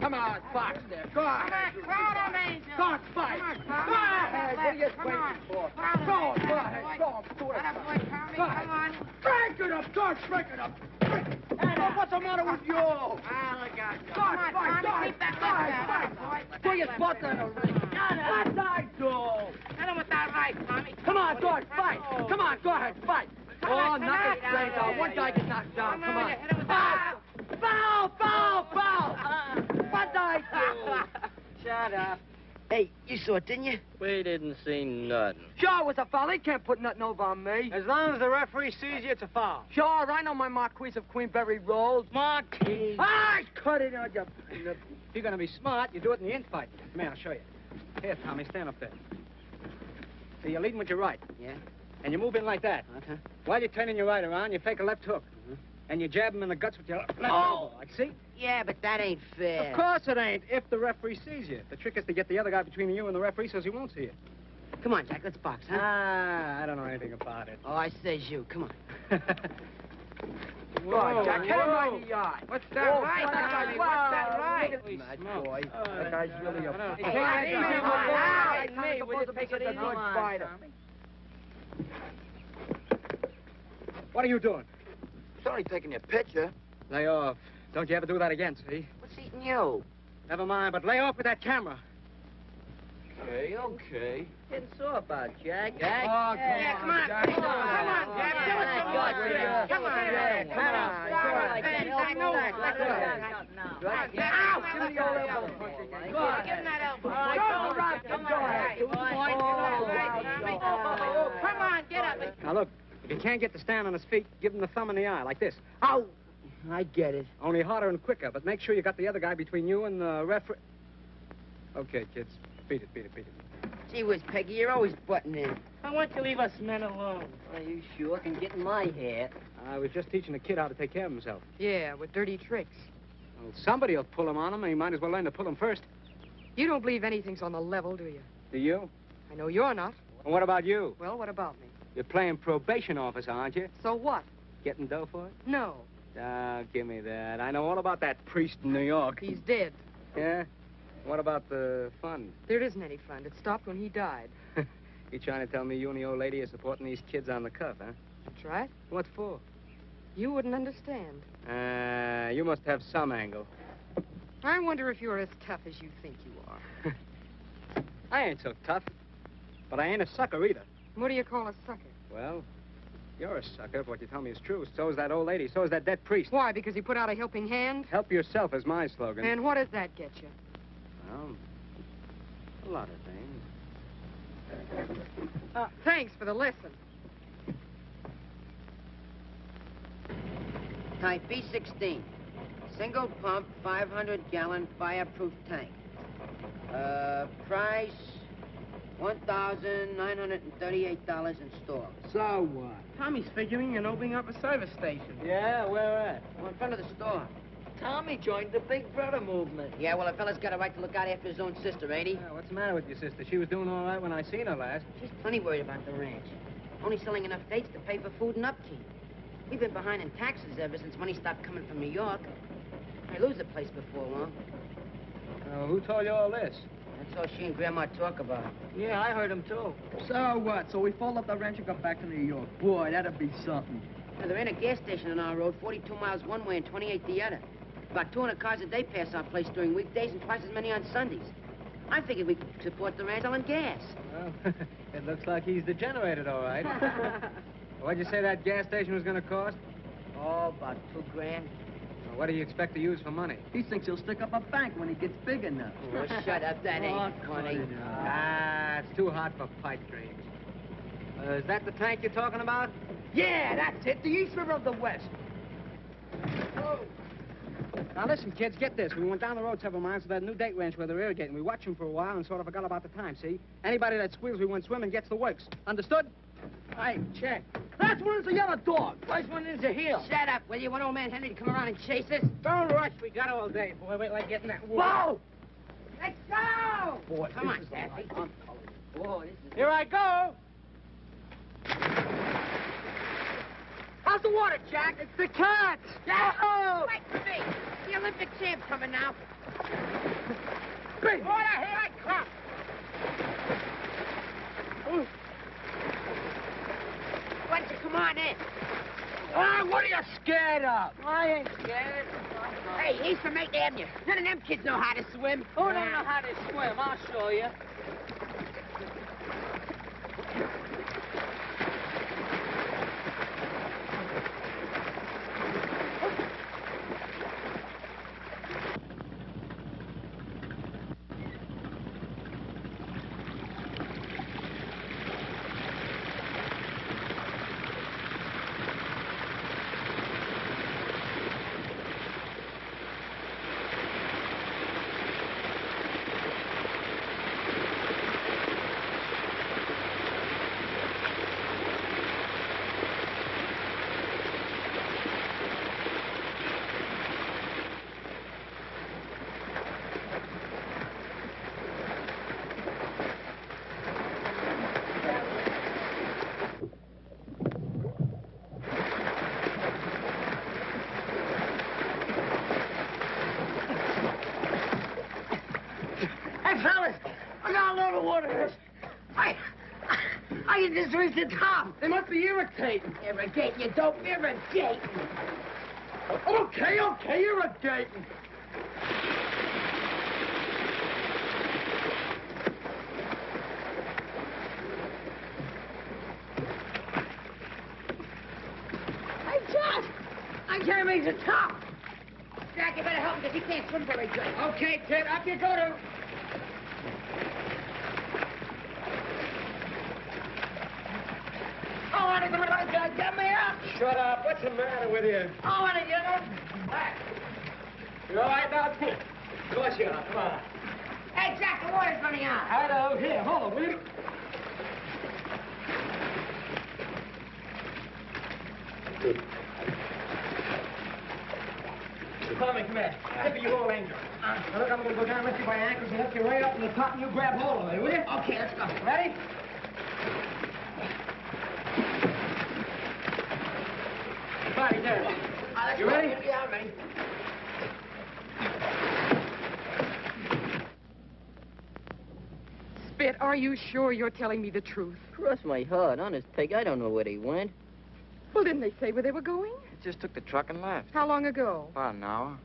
[SPEAKER 13] Come on, Fox there. Go on.
[SPEAKER 3] Crowd on, Angel.
[SPEAKER 13] Go on, Spike. Go ahead. What are you waiting for? Go on, go ahead. Go on, do it.
[SPEAKER 3] Come on.
[SPEAKER 13] Break it up, George, break it up. What's the matter with you?
[SPEAKER 3] Look out.
[SPEAKER 13] Come on, Spike,
[SPEAKER 3] Keep that boy.
[SPEAKER 13] Put your butt in the ring. What I do?
[SPEAKER 3] Hit him with that right, Tommy.
[SPEAKER 13] Come on, George, fight. Come on, go ahead, fight. Oh, knock it straight out. One guy gets knocked down. Come on.
[SPEAKER 3] Hit him with that.
[SPEAKER 13] Foul! What I do?
[SPEAKER 3] Shut up.
[SPEAKER 13] Hey, you saw it, didn't you?
[SPEAKER 14] We didn't see nothing.
[SPEAKER 13] Sure, it was a foul. He can't put nothing over on me.
[SPEAKER 2] As long as the referee sees you, it's a foul.
[SPEAKER 13] Sure, I know my Marquise of Queenberry rolls.
[SPEAKER 2] Marquis.
[SPEAKER 13] Ah, cut it out, you...
[SPEAKER 2] If you're going to be smart, you do it in the infight. Come here, I'll show you. Here, Tommy, stand up there. So you're leading with your right.
[SPEAKER 13] Yeah?
[SPEAKER 2] And you move in like that.
[SPEAKER 13] Okay.
[SPEAKER 2] While you're turning your right around, you fake a left hook. And you jab him in the guts with your left elbow. Like, see?
[SPEAKER 13] Yeah, but that ain't fair.
[SPEAKER 2] Of course it ain't, if the referee sees you. The trick is to get the other guy between you and the referee so he won't see you.
[SPEAKER 13] Come on, Jack, let's box, huh?
[SPEAKER 2] I don't know anything about it.
[SPEAKER 13] Oh, I says you. Come on.
[SPEAKER 2] Whoa,
[SPEAKER 13] Jack, hit him right in the yard.
[SPEAKER 2] What's that
[SPEAKER 13] Oh,
[SPEAKER 2] right,
[SPEAKER 13] Tommy?
[SPEAKER 2] Tommy?
[SPEAKER 13] What's that right?
[SPEAKER 2] Nice
[SPEAKER 13] boy. That guy's really a...
[SPEAKER 2] Hey,
[SPEAKER 13] Hey,
[SPEAKER 2] hey,
[SPEAKER 13] easy,
[SPEAKER 2] hey,
[SPEAKER 13] boy.
[SPEAKER 2] hey,
[SPEAKER 13] Tommy,
[SPEAKER 2] hey,
[SPEAKER 13] will you take it easy? Come on, Tommy.
[SPEAKER 2] What are you doing?
[SPEAKER 13] It's only taking your picture.
[SPEAKER 2] Lay off. Don't you ever do that again, see?
[SPEAKER 13] What's eating you?
[SPEAKER 2] Never mind, but lay off with that camera.
[SPEAKER 13] Okay, okay.
[SPEAKER 14] Getting sore about, Jack.
[SPEAKER 2] Oh,
[SPEAKER 14] Yeah,
[SPEAKER 2] come on,
[SPEAKER 14] Jack.
[SPEAKER 2] come on,
[SPEAKER 14] Jack.
[SPEAKER 2] Jack.
[SPEAKER 14] Come on, Jack. Come on.
[SPEAKER 13] Give me your elbow.
[SPEAKER 14] Give him that elbow.
[SPEAKER 13] Come
[SPEAKER 14] on, get up.
[SPEAKER 2] Now, look, if you can't get the stand on his feet, give him the thumb in the eye, like this.
[SPEAKER 13] Ow! I get it.
[SPEAKER 2] Only harder and quicker, but make sure you got the other guy between you and the referee. Okay, kids. Beat it.
[SPEAKER 13] Gee whiz, Peggy, you're always butting in.
[SPEAKER 14] I want you to leave us men alone. Well, you sure can get in my hair.
[SPEAKER 2] I was just teaching the kid how to take care of himself.
[SPEAKER 12] Yeah, with dirty tricks.
[SPEAKER 2] Well, somebody will pull him on him, and he might as well learn to pull him first.
[SPEAKER 12] You don't believe anything's on the level, do you?
[SPEAKER 2] Do you?
[SPEAKER 12] I know you're not.
[SPEAKER 2] And what about you?
[SPEAKER 12] Well, what about me?
[SPEAKER 2] You're playing probation officer, aren't you?
[SPEAKER 12] So what?
[SPEAKER 2] Getting dough for it?
[SPEAKER 12] No.
[SPEAKER 2] Give me that. I know all about that priest in New York.
[SPEAKER 12] He's dead.
[SPEAKER 2] Yeah? What about the fund?
[SPEAKER 12] There isn't any fund. It stopped when he died.
[SPEAKER 2] You trying to tell me you and the old lady are supporting these kids on the cuff, huh?
[SPEAKER 12] That's right.
[SPEAKER 2] What for?
[SPEAKER 12] You wouldn't understand.
[SPEAKER 2] You must have some angle.
[SPEAKER 12] I wonder if you're as tough as you think you are.
[SPEAKER 2] I ain't so tough. But I ain't a sucker either.
[SPEAKER 12] What do you call a sucker?
[SPEAKER 2] Well, you're a sucker if what you tell me is true. So is that old lady. So is that dead priest.
[SPEAKER 12] Why, because he put out a helping hand?
[SPEAKER 2] Help yourself is my slogan.
[SPEAKER 12] And what does that get you?
[SPEAKER 2] Well, a lot of things.
[SPEAKER 12] Thanks for the lesson.
[SPEAKER 13] Type B16. Single pump, 500-gallon fireproof tank. Price, $1,938 installed.
[SPEAKER 14] So what? Tommy's figuring on opening up a service station.
[SPEAKER 13] Yeah, where at? Well, in front of the store.
[SPEAKER 14] Tommy joined the Big Brother movement.
[SPEAKER 13] Yeah, well, a fella's got a right to look out after his own sister, ain't he?
[SPEAKER 2] What's the matter with your sister? She was doing all right when I seen her last.
[SPEAKER 13] She's plenty worried about the ranch. Only selling enough dates to pay for food and upkeep. We've been behind in taxes ever since money stopped coming from New York. I lose the place before long.
[SPEAKER 2] Who told you all this?
[SPEAKER 13] That's all she and Grandma talk about.
[SPEAKER 14] Yeah, I heard him too.
[SPEAKER 15] So what? So we fold up the ranch and go back to New York. Boy, that'd be something.
[SPEAKER 13] Now, there ain't a gas station on our road, 42 miles one way and 28 the other. About 200 cars a day pass our place during weekdays and twice as many on Sundays. I figured we could support the ranch selling gas.
[SPEAKER 2] Well, it looks like he's degenerated, all right. What'd you say that gas station was going to cost?
[SPEAKER 13] Oh, about $2 grand.
[SPEAKER 2] Well, what do you expect to use for money?
[SPEAKER 15] He thinks he'll stick up a bank when he gets big enough.
[SPEAKER 13] Oh, shut up. That ain't funny.
[SPEAKER 2] It's too hot for pipe dreams. Is that the tank you're talking about?
[SPEAKER 14] Yeah, that's it. The East River of the West.
[SPEAKER 2] Oh. Now, listen, kids, get this. We went down the road several miles to that new date ranch where they're irrigating. We watched them for a while and sort of forgot about the time, see? Anybody that squeals we went swimming gets the works. Understood?
[SPEAKER 14] Hey, check. That's one is the yellow dog. First one is a heel.
[SPEAKER 13] Shut up, will you? Want old man Henry to come around and chase us?
[SPEAKER 14] Don't rush. We got all day, boy. Wait till I get in that wood.
[SPEAKER 13] Whoa! Let's go!
[SPEAKER 14] Boy,
[SPEAKER 13] come on, Sassy. Boy, this is...
[SPEAKER 14] Here I go. How's the water, Jack? It's the cats.
[SPEAKER 13] Oh! Wait for me. The Olympic champ coming now.
[SPEAKER 14] Big water, here I come.
[SPEAKER 13] Why don't you come on in?
[SPEAKER 14] Ah, what are you scared of? I ain't scared.
[SPEAKER 13] Hey, East from 8th Avenue. None of them kids know how to swim.
[SPEAKER 14] Who don't know how to swim? I'll show you.
[SPEAKER 10] Where's the top?
[SPEAKER 15] They must be irritating.
[SPEAKER 10] Irrigating, you dope. Irrigating.
[SPEAKER 15] Okay, irritating.
[SPEAKER 10] Hey, Jack! I can't raise the top. Jack, you better help him because he can't swim very good.
[SPEAKER 15] Okay, kid, up you go to...
[SPEAKER 10] Oh, I want to get me up.
[SPEAKER 15] Shut up. What's the matter with you?
[SPEAKER 10] Oh, I want to get up.
[SPEAKER 15] You all right now, kid? Of course you are. Come on.
[SPEAKER 10] Hey, Jack, the water's running out.
[SPEAKER 15] I know. Here, hold on, will you? Tommy, come here. Tip of your old angel. Now, look, I'm going to go down, lift you by your ankles, and lift you way up to the top, and you grab hold of it, will you?
[SPEAKER 10] Okay, let's go.
[SPEAKER 15] Ready? Body down. You ready?
[SPEAKER 10] Yeah, I'm ready.
[SPEAKER 12] Spit, are you sure you're telling me the truth?
[SPEAKER 14] Cross my heart. Honest, Peg, I don't know where they went.
[SPEAKER 12] Well, didn't they say where they were going?
[SPEAKER 14] Just took the truck and left.
[SPEAKER 12] How long ago?
[SPEAKER 14] About an hour.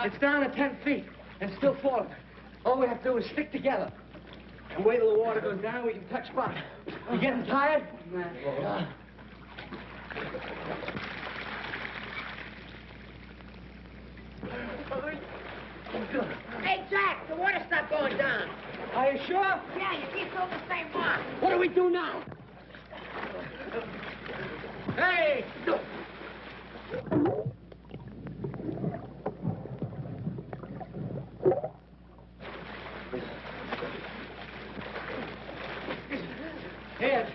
[SPEAKER 15] It's down to 10 feet and still falling. All we have to do is stick together. And wait till the water goes down, we can touch bottom. You getting tired?
[SPEAKER 10] Hey, Jack, the water stopped going down.
[SPEAKER 15] Are you sure?
[SPEAKER 10] Yeah, you keep on the same mark.
[SPEAKER 15] What do we do now? Hey! Here,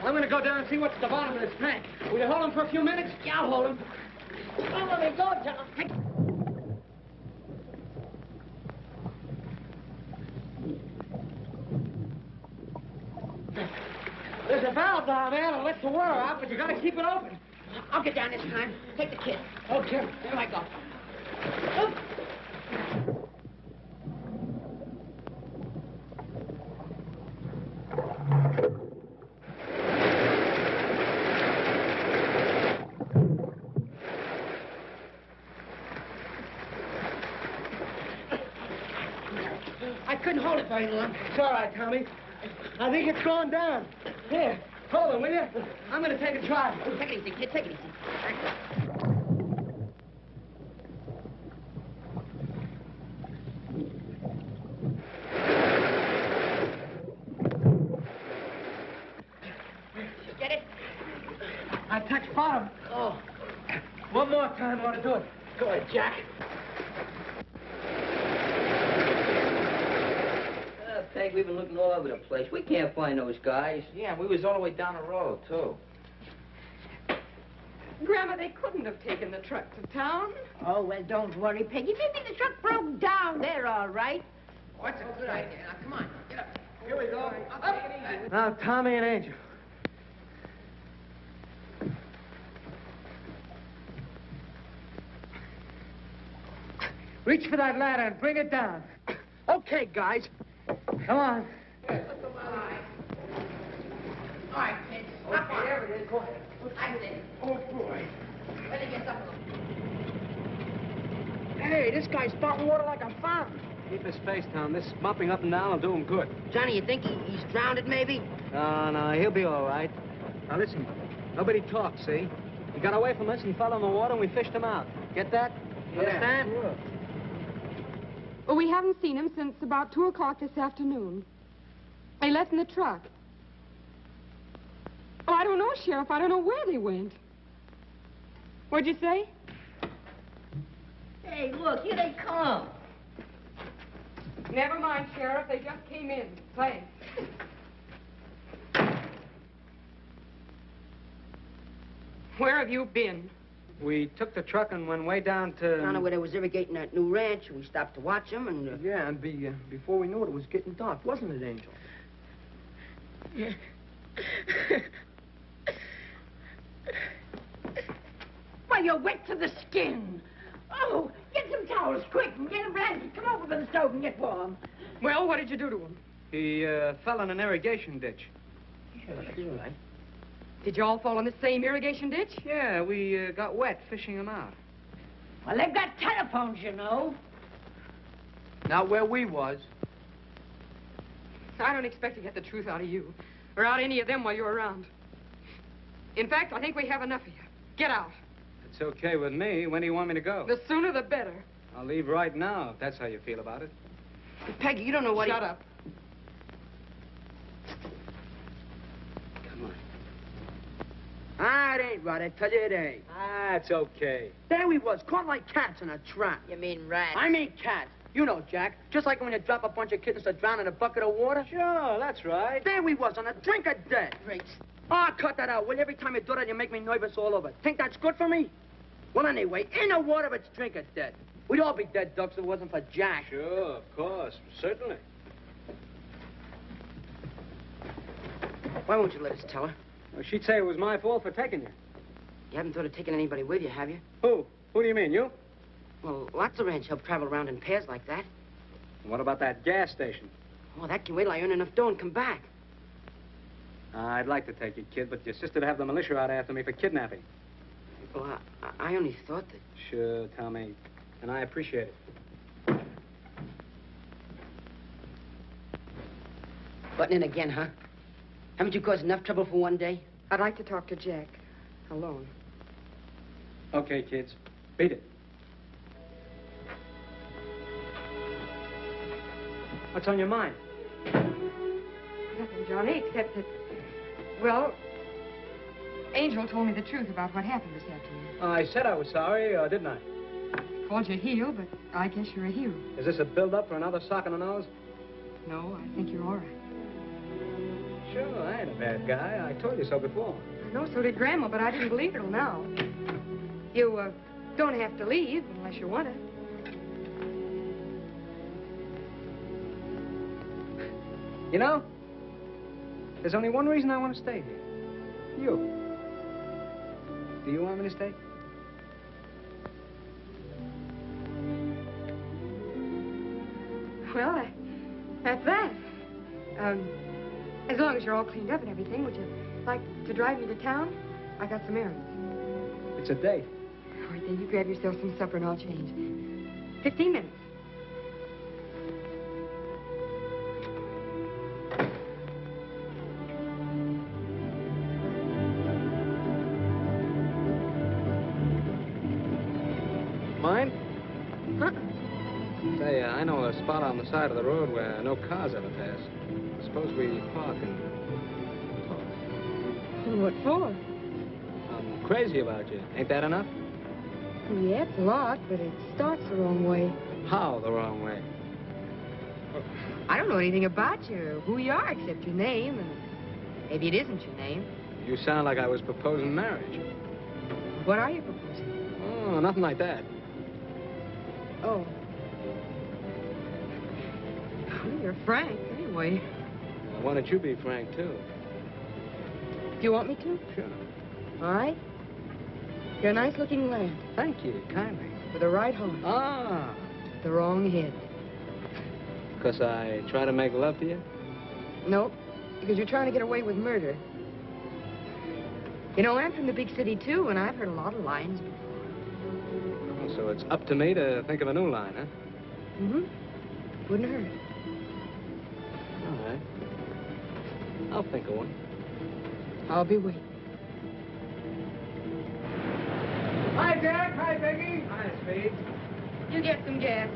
[SPEAKER 15] I'm going to go down and see what's at the bottom of this tank. Will you hold him for a few minutes?
[SPEAKER 10] Yeah, I'll hold him. Don't let me go, Tom.
[SPEAKER 15] There's a valve down there that lets the water out, but you got to keep it open.
[SPEAKER 10] I'll get down this time. Take the kid.
[SPEAKER 15] Okay.
[SPEAKER 10] Here I go.
[SPEAKER 15] I couldn't hold it very long. It's all right, Tommy. I think it's gone down. Here, hold it, will you? I'm going to take a try.
[SPEAKER 10] Take it easy, kid. Take it easy. Get it?
[SPEAKER 15] I touched bottom.
[SPEAKER 10] Oh.
[SPEAKER 15] One more time, I want to do it. Go ahead, Jack.
[SPEAKER 14] Peg, we've been looking all over the place. We can't find those guys. Yeah, we was all the way down the road, too.
[SPEAKER 12] Grandma, they couldn't have taken the truck to town.
[SPEAKER 10] Oh, well, don't worry, Peggy. Maybe the truck broke down. They're all right.
[SPEAKER 15] What's
[SPEAKER 10] a good idea? Now, come on. Get up.
[SPEAKER 15] Here we go.
[SPEAKER 10] Up.
[SPEAKER 15] Now, Tommy and Angel. Reach for that ladder and bring it down. Okay, guys. Come on.
[SPEAKER 10] All right, kids. Up on.
[SPEAKER 15] There it is. Go ahead.
[SPEAKER 10] That's it.
[SPEAKER 15] Oh, boy.
[SPEAKER 10] Let it get up a little.
[SPEAKER 15] Hey, this guy's spouting water like a fountain.
[SPEAKER 2] Keep his face down. This bumping up and down will do him good.
[SPEAKER 10] Johnny, you think he's drowned, maybe?
[SPEAKER 2] No, he'll be all right. Now, listen. Nobody talks, see? He got away from us and fell in the water, and we fished him out. Get that? Understand?
[SPEAKER 15] Sure.
[SPEAKER 12] Well, we haven't seen him since about 2 o'clock this afternoon. They left in the truck. Oh, I don't know, Sheriff. I don't know where they went. What'd you say?
[SPEAKER 10] Hey, look, here they come.
[SPEAKER 12] Never mind, Sheriff. They just came in. Playing. Where have you been?
[SPEAKER 2] We took the truck and went way down to...
[SPEAKER 10] Down where they was irrigating that new ranch. We stopped to watch them, and...
[SPEAKER 15] Yeah, and before we knew it, it was getting dark, wasn't it, Angel?
[SPEAKER 10] Why, you're wet to the skin. Oh, get some towels, quick, and get a blanket. Come over to the stove and get warm.
[SPEAKER 2] Well, what did you do to him?
[SPEAKER 15] He fell in an irrigation ditch.
[SPEAKER 10] Sure, that's right.
[SPEAKER 12] Did you all fall in the same irrigation ditch?
[SPEAKER 15] Yeah, we got wet fishing him out.
[SPEAKER 10] Well, they've got telephones, you know.
[SPEAKER 15] Not where we was.
[SPEAKER 12] I don't expect to get the truth out of you, or out of any of them while you're around. In fact, I think we have enough of you. Get out.
[SPEAKER 15] It's okay with me. When do you want me to go?
[SPEAKER 12] The sooner the better.
[SPEAKER 15] I'll leave right now, if that's how you feel about it.
[SPEAKER 13] Peggy, you don't know what
[SPEAKER 12] Shut up.
[SPEAKER 13] Come on. Ah, it ain't right. I tell you it ain't.
[SPEAKER 15] Ah, it's okay.
[SPEAKER 13] There we was, caught like cats in a trap.
[SPEAKER 14] You mean rats?
[SPEAKER 13] I mean cats. You know, Jack. Just like when you drop a bunch of kittens to drown in a bucket of water.
[SPEAKER 15] Sure, that's right.
[SPEAKER 13] There we was, on a drink of dead.
[SPEAKER 14] Great.
[SPEAKER 13] Ah, cut that out. Well, every time you do that, you make me nervous all over. Think that's good for me? Well, anyway, in the water, it's drink of dead. We'd all be dead ducks if it wasn't for Jack.
[SPEAKER 15] Sure, of course. Certainly.
[SPEAKER 13] Why won't you let us tell her?
[SPEAKER 15] Well, she'd say it was my fault for taking you.
[SPEAKER 13] You haven't thought of taking anybody with you, have you?
[SPEAKER 15] Who? Who do you mean, you?
[SPEAKER 13] Well, lots of ranch help travel around in pairs like that.
[SPEAKER 15] What about that gas station?
[SPEAKER 13] Oh, that can wait till I earn enough dough and come back.
[SPEAKER 15] I'd like to take you, kid, but your sister'd have the militia out after me for kidnapping.
[SPEAKER 13] Well, I only thought that...
[SPEAKER 15] Sure, Tommy. And I appreciate it.
[SPEAKER 13] Butting in again, huh? Haven't you caused enough trouble for one day?
[SPEAKER 12] I'd like to talk to Jack. Alone.
[SPEAKER 15] Okay, kids. Beat it. What's on your mind?
[SPEAKER 12] Nothing, Johnny, except that... Well, Angel told me the truth about what happened this afternoon.
[SPEAKER 15] I said I was sorry, didn't I?
[SPEAKER 12] Called you a heel, but I guess you're a hero.
[SPEAKER 15] Is this a build-up for another sock in the nose?
[SPEAKER 12] No, I think you're all right.
[SPEAKER 15] Sure, I ain't a bad guy. I told you so before.
[SPEAKER 12] I know, so did Grandma, but I didn't believe it till now. You, don't have to leave unless you want to.
[SPEAKER 15] You know, there's only one reason I want to stay here. You. Do you want me to stay?
[SPEAKER 12] Well, that's that. As long as you're all cleaned up and everything, would you like to drive me to town? I got some errands.
[SPEAKER 15] It's a date.
[SPEAKER 12] All right, then you grab yourself some supper and I'll change. 15 minutes.
[SPEAKER 15] Mine?
[SPEAKER 12] Huh?
[SPEAKER 15] Say, I know a spot on the side of the road where no cars ever pass. Suppose we park and talk.
[SPEAKER 12] What for?
[SPEAKER 15] I'm crazy about you. Ain't that enough?
[SPEAKER 12] Yeah, it's a lot, but it starts the wrong way.
[SPEAKER 15] How the wrong way?
[SPEAKER 12] I don't know anything about you, who you are, except your name, and maybe it isn't your name.
[SPEAKER 15] You sound like I was proposing marriage.
[SPEAKER 12] What are you proposing?
[SPEAKER 15] Oh, nothing like that.
[SPEAKER 12] Oh. Well, you're frank, anyway.
[SPEAKER 15] Well, why don't you be frank, too?
[SPEAKER 12] Do you want me to?
[SPEAKER 15] Sure.
[SPEAKER 12] All right. You're a nice-looking lad.
[SPEAKER 15] Thank you, kindly.
[SPEAKER 12] With the right heart.
[SPEAKER 15] Ah.
[SPEAKER 12] The wrong head.
[SPEAKER 15] Because I try to make love to you?
[SPEAKER 12] Nope. Because you're trying to get away with murder. You know, I'm from the big city, too, and I've heard a lot of lines before.
[SPEAKER 15] Oh, so it's up to me to think of a new line, huh?
[SPEAKER 12] Mm-hmm. Wouldn't hurt.
[SPEAKER 15] All right. I'll think of one.
[SPEAKER 12] I'll be waiting.
[SPEAKER 15] Hi, Jack. Hi, Peggy. Hi, Speed.
[SPEAKER 12] You get some gas.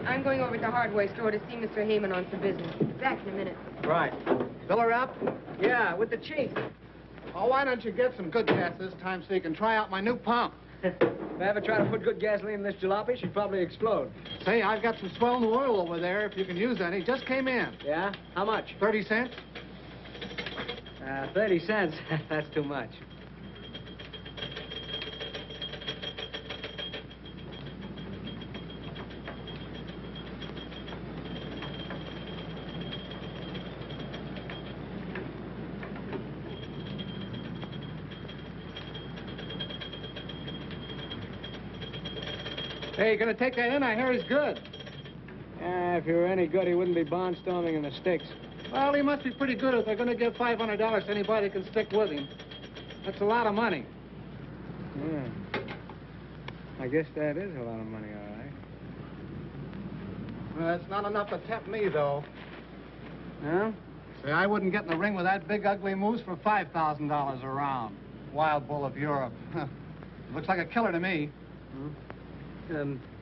[SPEAKER 12] I'm going over to the hardware store to see Mr. Heyman on some business. Back in a minute.
[SPEAKER 7] Right. Fill her up?
[SPEAKER 15] Yeah, with the chief.
[SPEAKER 7] Oh, why don't you get some good gas this time so you can try out my new pump?
[SPEAKER 15] If I ever try to put good gasoline in this jalopy, she'd probably explode.
[SPEAKER 7] Say, I've got some swell new oil over there if you can use any. Just came in.
[SPEAKER 15] Yeah? How much?
[SPEAKER 7] 30 cents?
[SPEAKER 15] 30 cents. That's too much.
[SPEAKER 7] Hey, you gonna take that in? I hear he's good.
[SPEAKER 2] If he were any good, he wouldn't be barnstorming in the sticks.
[SPEAKER 7] Well, he must be pretty good if they're gonna give $500 to anybody that can stick with him. That's a lot of money.
[SPEAKER 2] Yeah. I guess that is a lot of money, all right.
[SPEAKER 7] Well, it's not enough to tempt me, though.
[SPEAKER 2] No?
[SPEAKER 7] Say, I wouldn't get in the ring with that big, ugly moose for $5,000 a round. Wild bull of Europe. Looks like a killer to me.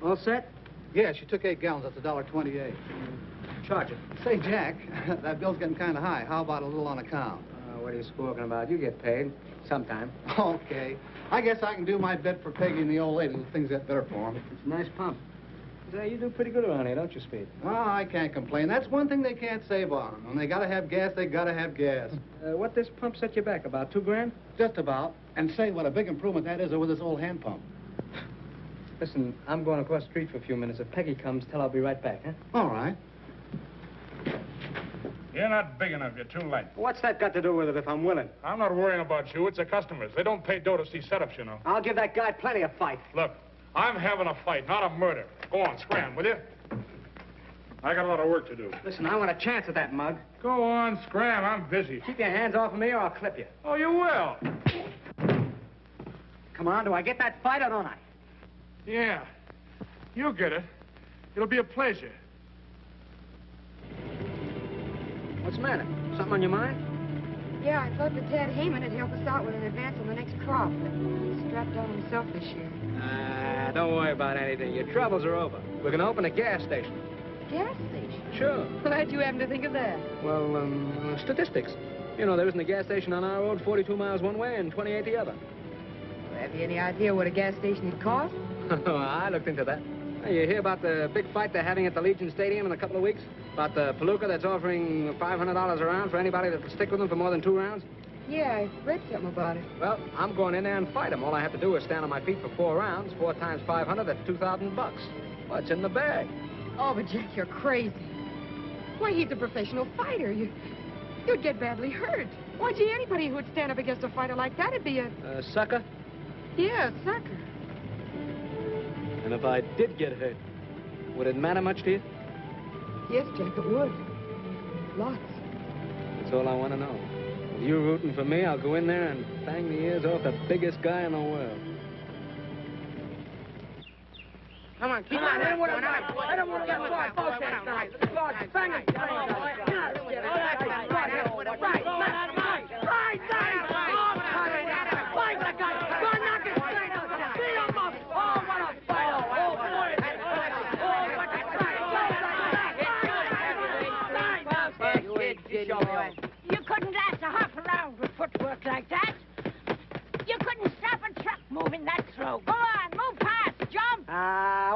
[SPEAKER 2] All set?
[SPEAKER 7] Yeah, she took 8 gallons. That's $1.28.
[SPEAKER 2] Charge it.
[SPEAKER 7] Say, Jack, that bill's getting kind of high. How about a little on account?
[SPEAKER 2] What are you squawking about? You get paid. Sometime.
[SPEAKER 7] Okay. I guess I can do my bit for Peggy and the old lady if things get better for them.
[SPEAKER 2] It's a nice pump. Say, you do pretty good around here, don't you, Speed?
[SPEAKER 7] Oh, I can't complain. That's one thing they can't save on them. When they gotta have gas, they gotta have gas.
[SPEAKER 2] What this pump set you back? About $2,000?
[SPEAKER 7] Just about. And say, what a big improvement that is over this old hand pump.
[SPEAKER 2] Listen, I'm going across the street for a few minutes. If Peggy comes, tell her I'll be right back, huh?
[SPEAKER 7] All right.
[SPEAKER 4] You're not big enough. You're too late.
[SPEAKER 2] What's that got to do with it if I'm willing?
[SPEAKER 4] I'm not worrying about you. It's the customers. They don't pay dough to see setups, you know.
[SPEAKER 2] I'll give that guy plenty of fight.
[SPEAKER 4] Look, I'm having a fight, not a murder. Go on, scram, will you? I got a lot of work to do.
[SPEAKER 2] Listen, I want a chance at that mug.
[SPEAKER 4] Go on, scram. I'm busy.
[SPEAKER 2] Keep your hands off of me or I'll clip you.
[SPEAKER 4] Oh, you will?
[SPEAKER 2] Come on, do I get that fight or don't I?
[SPEAKER 4] Yeah. You'll get it. It'll be a pleasure.
[SPEAKER 2] What's the matter? Something on your mind?
[SPEAKER 12] Yeah, I thought that Ted Heyman would help us out with an advance on the next crop, but he's strapped on himself this year.
[SPEAKER 2] Don't worry about anything. Your troubles are over. We're going to open a gas station.
[SPEAKER 12] Gas station?
[SPEAKER 2] Sure.
[SPEAKER 12] Glad you happen to think of that.
[SPEAKER 2] Well, statistics. You know, there isn't a gas station on our road 42 miles one way and 28 the other.
[SPEAKER 12] Well, have you any idea what a gas station would cost?
[SPEAKER 2] I looked into that. Hey, you hear about the big fight they're having at the Legion Stadium in a couple of weeks? About the palooka that's offering $500 a round for anybody that will stick with them for more than 2 rounds?
[SPEAKER 12] Yeah, I read something about it.
[SPEAKER 2] Well, I'm going in there and fight them. All I have to do is stand on my feet for 4 rounds. 4 times 500, that's $2,000. What's in the bag?
[SPEAKER 12] Oh, but Jack, you're crazy. Why, he's a professional fighter. You'd get badly hurt. Why, gee, anybody who'd stand up against a fighter like that would be a...
[SPEAKER 2] Sucker?
[SPEAKER 12] Yeah, a sucker.
[SPEAKER 2] And if I did get hurt, would it matter much to you?
[SPEAKER 12] Yes, Jack, it would. Lots.
[SPEAKER 2] That's all I want to know. With you rooting for me, I'll go in there and bang the ears off the biggest guy in the world.
[SPEAKER 13] Come on, keep on. I don't want to get caught. Both hands tonight. Bang it.
[SPEAKER 10] You couldn't last a half a round with footwork like that. You couldn't stop a truck moving that slow. Go on, move fast, jump.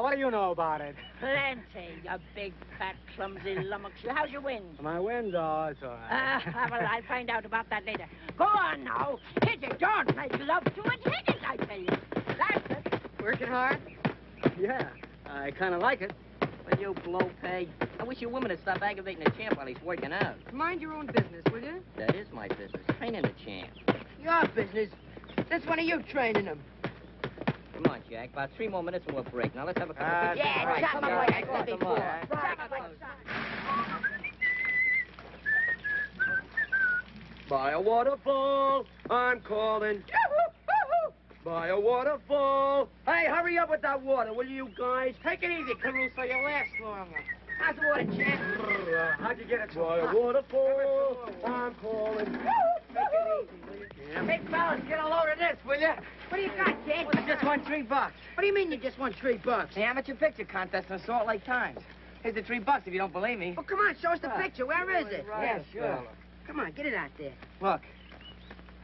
[SPEAKER 2] What do you know about it?
[SPEAKER 10] Plenty, you big, fat, clumsy lummox. How's your wind?
[SPEAKER 2] My wind's all it's all right.
[SPEAKER 10] Well, I'll find out about that later. Go on now. Hit it. Don't make love to it. Hit it, I tell you. That's it.
[SPEAKER 12] Working hard?
[SPEAKER 2] Yeah, I kind of like it.
[SPEAKER 13] Will you blow, Peg? I wish your woman would stop aggravating the champ while he's working out.
[SPEAKER 12] Mind your own business, will you?
[SPEAKER 13] That is my business. Training the champ.
[SPEAKER 14] Your business? That's one of you training him.
[SPEAKER 13] Come on, Jack. About 3 more minutes and we'll break. Now let's have a couple of...
[SPEAKER 10] Yeah,
[SPEAKER 13] right,
[SPEAKER 10] chop 'em
[SPEAKER 13] come
[SPEAKER 10] like
[SPEAKER 13] on.
[SPEAKER 10] I said
[SPEAKER 13] Come
[SPEAKER 10] before.
[SPEAKER 13] on.
[SPEAKER 15] By a waterfall, I'm calling. By a waterfall. Hey, hurry up with that water, will you guys?
[SPEAKER 14] Take it easy, Caruso. You'll last longer. How's the water, champ?
[SPEAKER 15] How'd you get it? By a waterfall, I'm calling.
[SPEAKER 14] Big fellas, get a load of this, will you? What do you got, kid?
[SPEAKER 13] I just won $3.
[SPEAKER 14] What do you mean you just won $3?
[SPEAKER 13] The amateur picture contest in Salt Lake Times. Here's the $3 if you don't believe me.
[SPEAKER 14] Well, come on, show us the picture. Where is it?
[SPEAKER 13] Yeah, sure.
[SPEAKER 14] Come on, get it out there.
[SPEAKER 13] Look.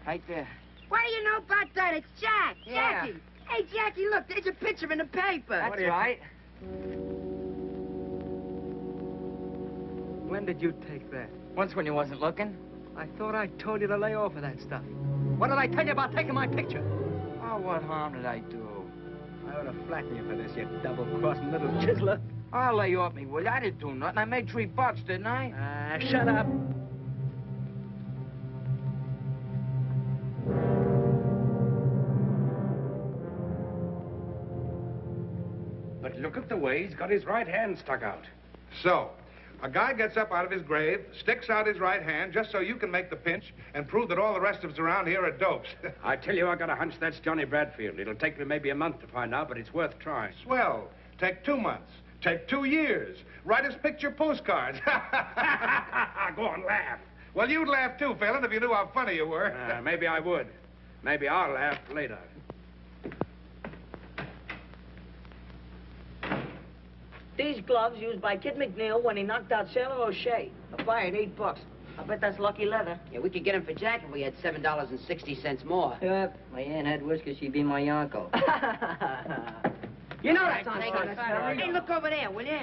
[SPEAKER 13] Right there.
[SPEAKER 14] What do you know about that? It's Jack.
[SPEAKER 13] Yeah.
[SPEAKER 14] Jackie. Hey, Jackie, look, there's a picture in the paper.
[SPEAKER 13] That's right.
[SPEAKER 2] When did you take that?
[SPEAKER 13] Once when you wasn't looking.
[SPEAKER 2] I thought I told you to lay off of that stuff. What did I tell you about taking my picture?
[SPEAKER 13] Oh, what harm did I do?
[SPEAKER 2] I ought to flatten you for this, you double-crossing little chiseler.
[SPEAKER 13] I'll lay off me, will you? I didn't do nothing. I made $3, didn't I?
[SPEAKER 2] Shut up. But
[SPEAKER 1] look at the way he's got his right hand stuck out.
[SPEAKER 5] So, a guy gets up out of his grave, sticks out his right hand just so you can make the pinch and prove that all the rest of us around here are dopes.
[SPEAKER 1] I tell you, I got a hunch that's Johnny Bradfield. It'll take me maybe a month to find out, but it's worth trying.
[SPEAKER 5] Swell. Take 2 months. Take 2 years. Write us picture postcards.
[SPEAKER 1] Go on, laugh.
[SPEAKER 5] Well, you'd laugh too, Phelan, if you knew how funny you were.
[SPEAKER 1] Maybe I would. Maybe I'll laugh later.
[SPEAKER 15] These gloves used by Kid McNeil when he knocked out Sailor O'Shea. A fine, $8. I bet that's lucky leather.
[SPEAKER 14] Yeah, we could get him for Jack if we had $7.60 more.
[SPEAKER 13] Yep. My aunt had whiskers, she'd be my uncle.
[SPEAKER 15] You know that's on
[SPEAKER 14] Hey, look over there, will you?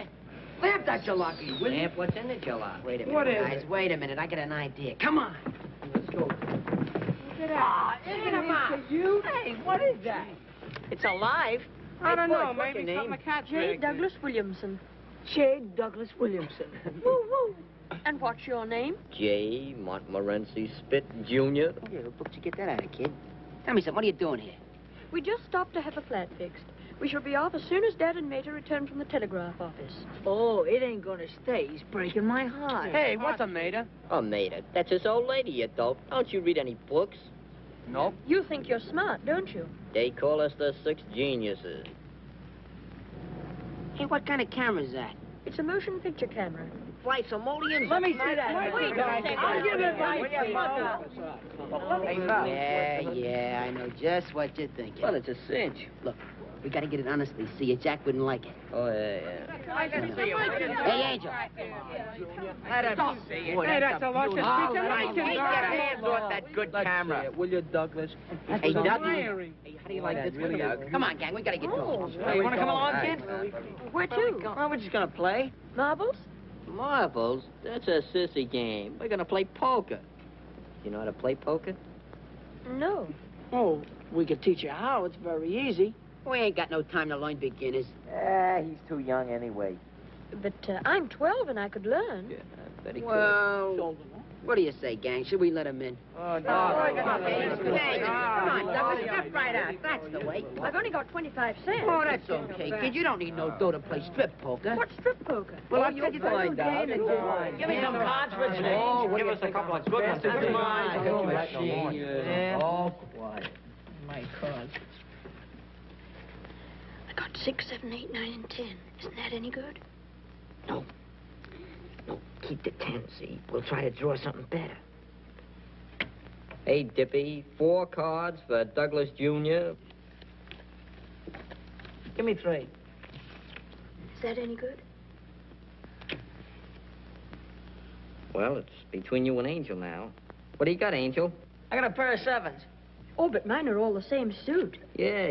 [SPEAKER 14] Lamp that jalopy, will you?
[SPEAKER 13] Lamp, what's in the jalopy?
[SPEAKER 14] Wait a minute,
[SPEAKER 15] What is
[SPEAKER 14] guys.
[SPEAKER 15] it?
[SPEAKER 14] Wait a minute. I got an idea. Come on.
[SPEAKER 13] Let's go.
[SPEAKER 15] Hey, what is that? It's alive.
[SPEAKER 12] I don't know.
[SPEAKER 15] What's
[SPEAKER 12] Maybe
[SPEAKER 15] your name?
[SPEAKER 12] something a cat
[SPEAKER 16] J.
[SPEAKER 12] makes.
[SPEAKER 16] Douglas Williamson.
[SPEAKER 15] J. Douglas Williamson.
[SPEAKER 16] Woo woo. And what's your name?
[SPEAKER 13] J. Montmorency Spit, Jr.
[SPEAKER 14] Yeah, what book did you get that out of, kid? Tell me something. What are you doing here?
[SPEAKER 16] We just stopped to have a flat fixed. We shall be off as soon as Dad and Mater return from the telegraph office.
[SPEAKER 15] Oh, it ain't gonna stay. He's breaking my heart.
[SPEAKER 12] Hey, what's a mater?
[SPEAKER 13] Oh, Mater, that's his old lady, you dope. Don't you read any books?
[SPEAKER 12] Nope.
[SPEAKER 16] You think you're smart, don't you?
[SPEAKER 13] They call us the 6 geniuses.
[SPEAKER 14] Hey, what kind of camera is that?
[SPEAKER 16] It's a motion picture camera.
[SPEAKER 14] Flights or mullions?
[SPEAKER 15] Let me see that.
[SPEAKER 16] Wait a second.
[SPEAKER 15] I'll give it right to you.
[SPEAKER 14] Yeah, I know just what you're thinking.
[SPEAKER 13] Well, it's a cinch.
[SPEAKER 14] Look, we gotta get it honestly. See you, Jack wouldn't like it.
[SPEAKER 13] Oh, yeah.
[SPEAKER 14] Hey, Angel.
[SPEAKER 15] Let him see it.
[SPEAKER 12] Hey, that's a luscious piece of
[SPEAKER 15] Get
[SPEAKER 12] bacon,
[SPEAKER 15] your
[SPEAKER 12] darling.
[SPEAKER 15] hands off that good camera.
[SPEAKER 13] Will you, Douglas?
[SPEAKER 14] Hey, Dougie.
[SPEAKER 12] Wiring.
[SPEAKER 14] Hey, how do you like this? Come on, gang. We gotta get going.
[SPEAKER 15] Hey, you wanna come along, kid?
[SPEAKER 16] Where to?
[SPEAKER 15] Well, we're just gonna play.
[SPEAKER 16] Marbles?
[SPEAKER 13] Marbles? That's a sissy game. We're gonna play poker. You know how to play poker?
[SPEAKER 16] No.
[SPEAKER 15] Oh, we could teach you how. It's very easy.
[SPEAKER 14] We ain't got no time to learn beginners.
[SPEAKER 13] He's too young anyway.
[SPEAKER 16] But I'm 12 and I could learn.
[SPEAKER 13] Yeah, very cool.
[SPEAKER 14] Well, what do you say, gang? Should we let him in?
[SPEAKER 13] Oh,
[SPEAKER 14] Come on, Douglas, step right out. That's the way.
[SPEAKER 16] I've only got 25 cents.
[SPEAKER 14] Oh, that's okay, kid. You don't need no dough to play strip poker.
[SPEAKER 16] What's strip poker?
[SPEAKER 14] Well, I'll tell you the
[SPEAKER 13] find out.
[SPEAKER 15] Give me some cards for change.
[SPEAKER 13] Oh,
[SPEAKER 15] Give us a couple of good ones.
[SPEAKER 13] Come
[SPEAKER 15] on.
[SPEAKER 13] Yeah. All quiet.
[SPEAKER 15] My cards.
[SPEAKER 16] I got 6, 7, 8, 9, and 10. Isn't that any good?
[SPEAKER 14] No, keep the 10, see? We'll try to draw something better.
[SPEAKER 13] Hey, Dippy, 4 cards for Douglas Jr.
[SPEAKER 15] Give me 3.
[SPEAKER 16] Is that any good?
[SPEAKER 13] Well, it's between you and Angel now. What do you got, Angel?
[SPEAKER 15] I got a pair of 7s.
[SPEAKER 16] Oh, but mine are all the same suit.
[SPEAKER 13] Yeah,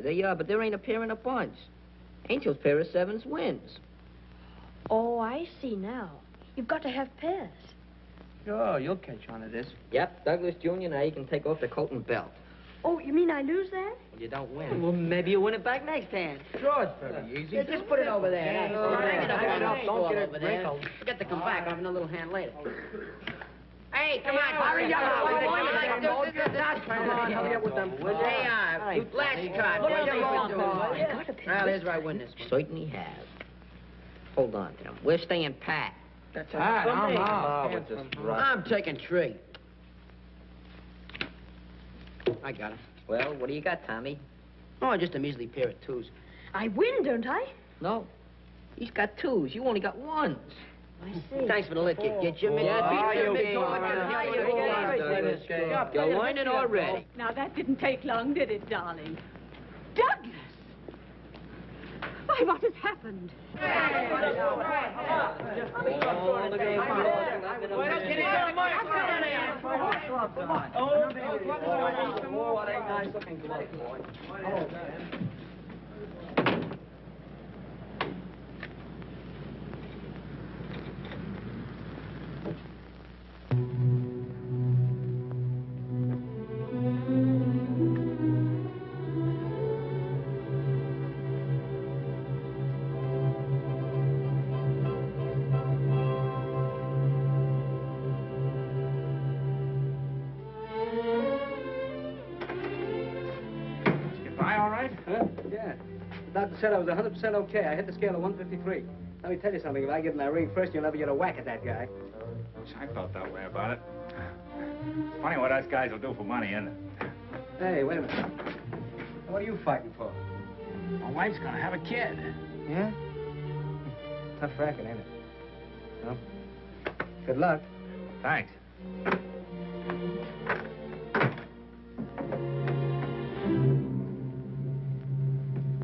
[SPEAKER 13] they are, but there ain't a pair in a bunch. Angel's pair of 7s wins.
[SPEAKER 16] Oh, I see now. You've got to have pairs.
[SPEAKER 15] Sure, you'll catch on to this.
[SPEAKER 13] Yep, Douglas Jr. Now you can take off the coat and belt.
[SPEAKER 16] Oh, you mean I lose that?
[SPEAKER 13] Well, you don't win.
[SPEAKER 15] Well, maybe you'll win it back next hand.
[SPEAKER 13] Sure, it's very easy.
[SPEAKER 14] Yeah, just put it over there.
[SPEAKER 15] Don't get it
[SPEAKER 14] over there.
[SPEAKER 15] wrinkled.
[SPEAKER 14] Forget to come back. I'll have another little hand later. Hey, come on.
[SPEAKER 15] Hurry up.
[SPEAKER 14] Come on, hurry up with them. Hey, last card. What do you want to do? Well, here's where I win this one.
[SPEAKER 13] Certainly have. Hold on, Tim. We're staying pat.
[SPEAKER 15] That's
[SPEAKER 12] I'm
[SPEAKER 14] I'm taking 3. I got it.
[SPEAKER 13] Well, what do you got, Tommy?
[SPEAKER 14] Oh, just a measly pair of 2s.
[SPEAKER 16] I win, don't I?
[SPEAKER 13] No. He's got 2s. You only got 1s.
[SPEAKER 16] I see.
[SPEAKER 14] Thanks for the lick, kid. Get your mitt.
[SPEAKER 13] You're learning already.
[SPEAKER 10] Now, that didn't take long, did it, darling? Douglas! Why, what has happened?
[SPEAKER 1] All right?
[SPEAKER 2] Huh? Yeah. The doctor said I was 100% okay. I hit the scale of 153. Let me tell you something. If I get in that ring first, you'll never get a whack at that guy.
[SPEAKER 4] I felt that way about it. It's funny what us guys will do for money, isn't it?
[SPEAKER 2] Hey, wait a minute. What are you fighting for?
[SPEAKER 4] My wife's gonna have a kid.
[SPEAKER 2] Yeah? Tough racket, ain't it? Well, good luck.
[SPEAKER 4] Thanks.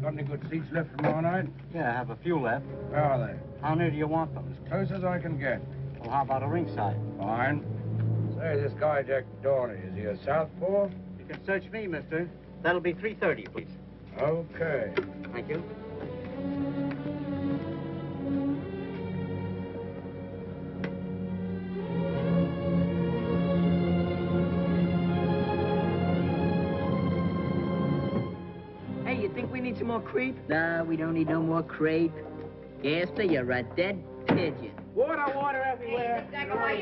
[SPEAKER 1] Got any good seats left for tomorrow night?
[SPEAKER 7] Yeah, I have a few left.
[SPEAKER 1] Where are they?
[SPEAKER 7] How near do you want them?
[SPEAKER 1] As close as I can get.
[SPEAKER 7] Well, how about a ringside?
[SPEAKER 1] Fine. Say, this guy, Jack Dorney, is he a southpaw?
[SPEAKER 7] You can search me, mister. That'll be 330, please.
[SPEAKER 1] Okay.
[SPEAKER 7] Thank you.
[SPEAKER 13] Hey, you think we need some more creep? Nah, we don't need no more crepe. Yes, sir, you're a dead pigeon.
[SPEAKER 15] Water everywhere. Hey,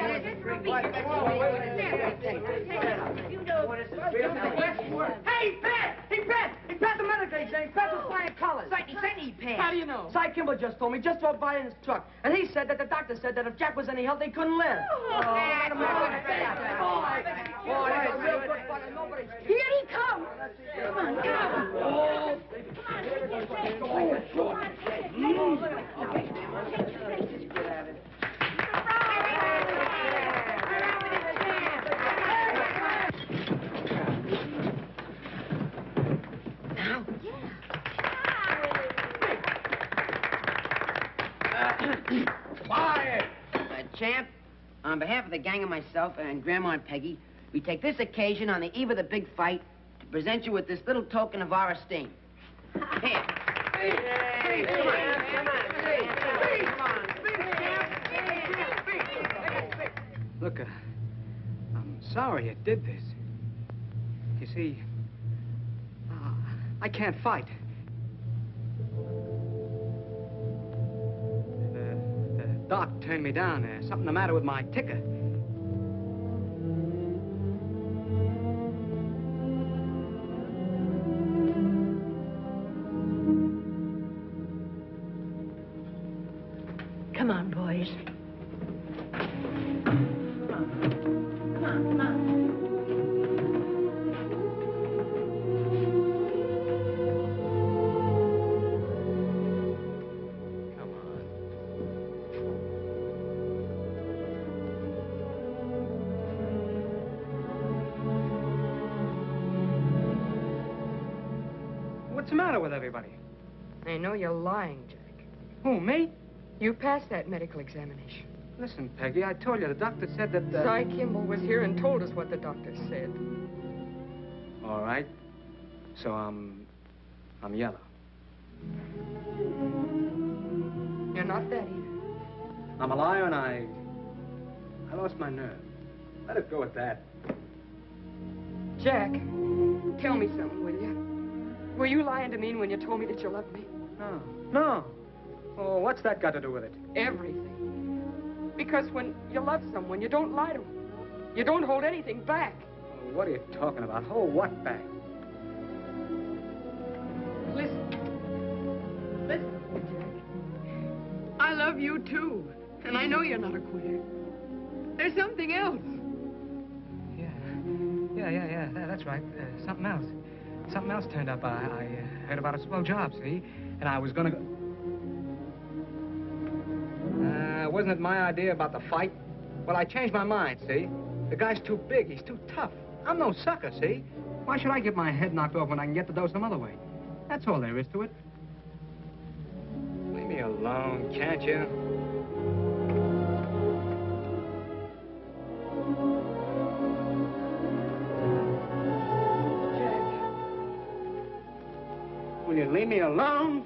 [SPEAKER 15] Pat! Hey, Pat! Hey, Pat, the medical exam. Pat was flying colors.
[SPEAKER 3] Certainly, Pat.
[SPEAKER 15] How do you know? Cy Kimball just told me. Just drove by in his truck. And he said that the doctor said that if Jack was any help, he couldn't live.
[SPEAKER 3] Pat,
[SPEAKER 15] Here he comes!
[SPEAKER 3] Come on, come.
[SPEAKER 14] Quiet! Champ, on behalf of the gang and myself and Grandma and Peggy, we take this occasion on the eve of the big fight to present you with this little token of our esteem. Here.
[SPEAKER 2] Look, I'm sorry I did this. You see, I can't fight. The doc turned me down. There's something the matter with my ticker.
[SPEAKER 16] Come on, boys.
[SPEAKER 2] What's the matter with everybody?
[SPEAKER 12] I know you're lying, Jack.
[SPEAKER 2] Who, me?
[SPEAKER 12] You passed that medical examination.
[SPEAKER 2] Listen, Peggy, I told you the doctor said that...
[SPEAKER 12] Cy Kimball was here and told us what the doctor said.
[SPEAKER 2] All right. So I'm yellow.
[SPEAKER 12] You're not that either.
[SPEAKER 2] I'm a liar and I lost my nerve. Let it go at that.
[SPEAKER 12] Jack, tell me something, will you? Were you lying to me when you told me that you loved me?
[SPEAKER 2] No. No. Oh, what's that got to do with it?
[SPEAKER 12] Everything. Because when you love someone, you don't lie to them. You don't hold anything back.
[SPEAKER 2] Oh, what are you talking about? Hold what back?
[SPEAKER 12] Listen. Listen, Jack. I love you, too. And I know you're not a quitter. There's something else.
[SPEAKER 2] Yeah, that's right. Something else. Something else turned up. I heard about a swell job, see? And I was gonna go... wasn't it my idea about the fight? Well, I changed my mind, see? The guy's too big. He's too tough. I'm no sucker, see? Why should I get my head knocked off when I can get the dough some other way? That's all there is to it. Leave me alone, can't you? Will you leave me alone?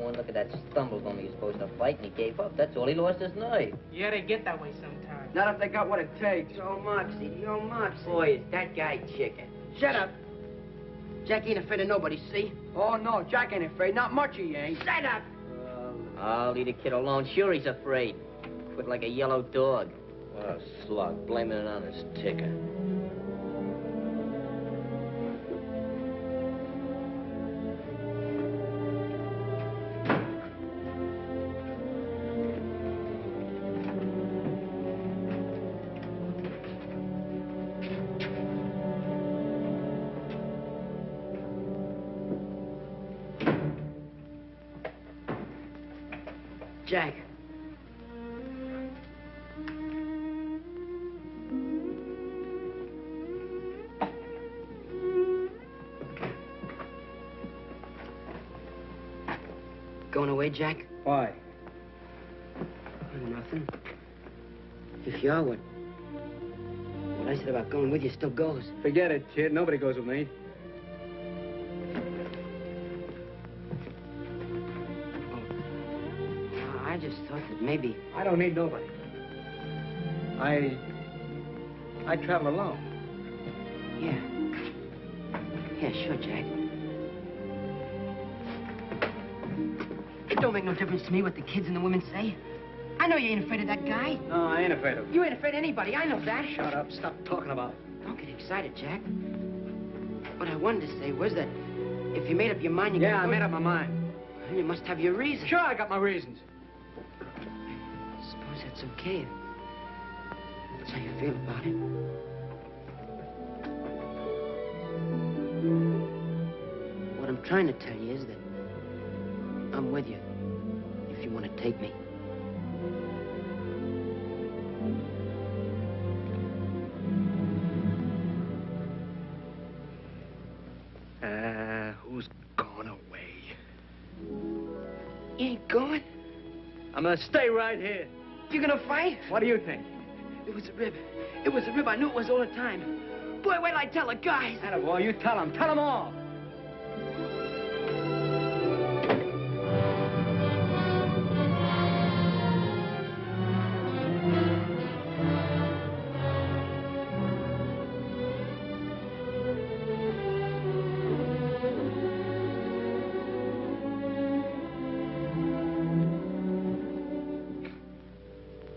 [SPEAKER 13] one look at that stumbled he was supposed to fight, and he gave up. That's all. He lost his nerve.
[SPEAKER 15] Yeah, they get that way sometimes.
[SPEAKER 14] Not if they got what it takes. Yo, Moxie. Yo, Moxie.
[SPEAKER 13] Boy, is that guy chicken.
[SPEAKER 14] Shut up. Jack ain't afraid of nobody, see? Oh, no, Jack ain't afraid. Not much he ain't. Shut up.
[SPEAKER 13] I'll leave the kid alone. Sure he's afraid. Quit like a yellow dog. What a slug, blaming it on his ticker.
[SPEAKER 14] Jack. Going away, Jack?
[SPEAKER 2] Why?
[SPEAKER 14] Nothing. If you are, what I said about going with you still goes.
[SPEAKER 2] Forget it, kid. Nobody goes with me.
[SPEAKER 14] I just thought that maybe...
[SPEAKER 2] I don't need nobody. I travel alone.
[SPEAKER 14] Yeah. Yeah, sure, Jack. It don't make no difference to me what the kids and the women say. I know you ain't afraid of that guy.
[SPEAKER 2] No, I ain't afraid of him.
[SPEAKER 14] You ain't afraid of anybody. I know that.
[SPEAKER 2] Shut up. Stop talking about it.
[SPEAKER 14] Don't get excited, Jack. What I wanted to say was that if you made up your mind, you
[SPEAKER 2] Yeah, I made up my mind.
[SPEAKER 14] And you must have your reasons.
[SPEAKER 2] Sure, I got my reasons.
[SPEAKER 14] I suppose that's okay. If that's how you feel about it. What I'm trying to tell you is that I'm with you if you want to take me.
[SPEAKER 2] Who's gone away?
[SPEAKER 14] You ain't going?
[SPEAKER 2] I'm gonna stay right here.
[SPEAKER 14] You gonna fight?
[SPEAKER 2] What do you think?
[SPEAKER 14] It was a rib. It was a rib. I knew it was all the time. Boy, wait till I tell the guys.
[SPEAKER 2] Attaboy, you tell them. Tell them all.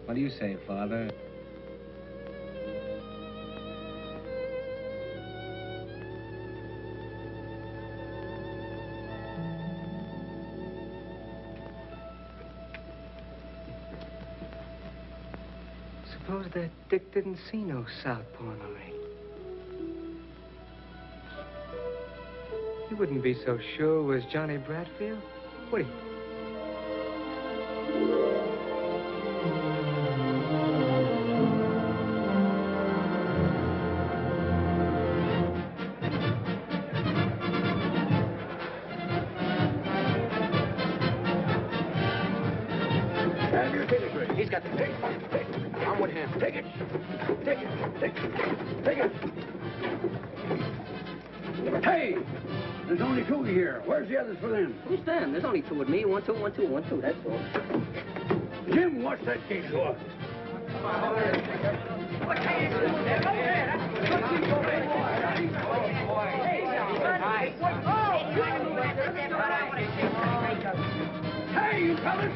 [SPEAKER 2] What do you say, Father?
[SPEAKER 15] Suppose that Dick didn't see no southpaw in the ring. He wouldn't be so sure it was Johnny Bradfield, would he?
[SPEAKER 11] He's got the pick. I'm with him. Take it. Take it. Take it. Take it.
[SPEAKER 17] Hey! There's only two here. Where's the others for them?
[SPEAKER 13] Who's them? There's only two with me. 1, 2, 1, 2, 1, 2. That's all.
[SPEAKER 17] Jim, what's that gate for? Hey, you fellas!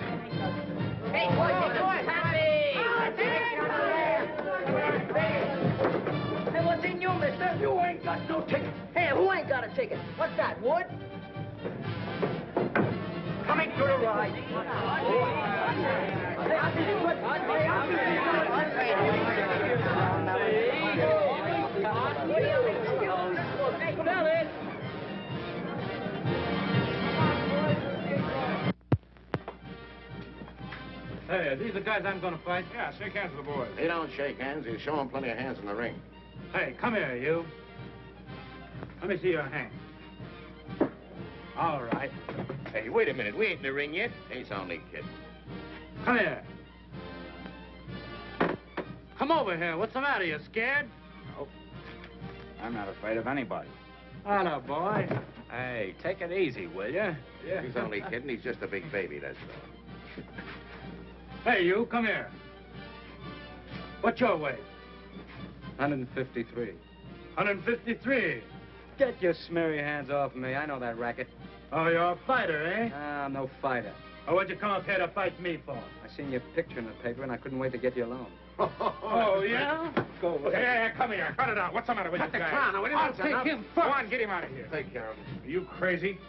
[SPEAKER 10] Hey, boys,
[SPEAKER 17] Hey, what's in you, mister? You ain't got no ticket.
[SPEAKER 13] Hey, who ain't got a ticket? What's that, Wood?
[SPEAKER 17] Coming to the ride.
[SPEAKER 4] Hey, are these the guys I'm gonna fight?
[SPEAKER 8] Yeah, shake hands with the boys.
[SPEAKER 11] They don't shake hands. You show them plenty of hands in the ring.
[SPEAKER 4] Hey, come here, you. Let me see your hand. All right.
[SPEAKER 11] Hey, wait a minute. We ain't in the ring yet. He's only kidding.
[SPEAKER 4] Come here. Come over here. What's the matter? You scared?
[SPEAKER 17] I'm not afraid of anybody.
[SPEAKER 4] Atta boy.
[SPEAKER 1] Hey, take it easy, will you?
[SPEAKER 5] Yeah. He's only kidding. He's just a big baby, that's all.
[SPEAKER 4] Hey, you, come here. What's your weight?
[SPEAKER 2] 153.
[SPEAKER 4] 153.
[SPEAKER 2] Get your smeary hands off me. I know that racket.
[SPEAKER 4] Oh, you're a fighter, eh?
[SPEAKER 2] Nah, I'm no fighter.
[SPEAKER 4] Oh, what'd you come up here to fight me for?
[SPEAKER 2] I seen your picture in the paper, and I couldn't wait to get you alone.
[SPEAKER 4] Oh, yeah?
[SPEAKER 2] Go away.
[SPEAKER 5] Hey, come here. Cut it out. What's the matter with
[SPEAKER 4] Cut
[SPEAKER 5] you
[SPEAKER 4] the
[SPEAKER 5] guys?
[SPEAKER 4] clown. Now,
[SPEAKER 5] I'll take
[SPEAKER 4] enough.
[SPEAKER 5] him first. Go on, get him out of here. Take care of him.
[SPEAKER 18] Are you crazy?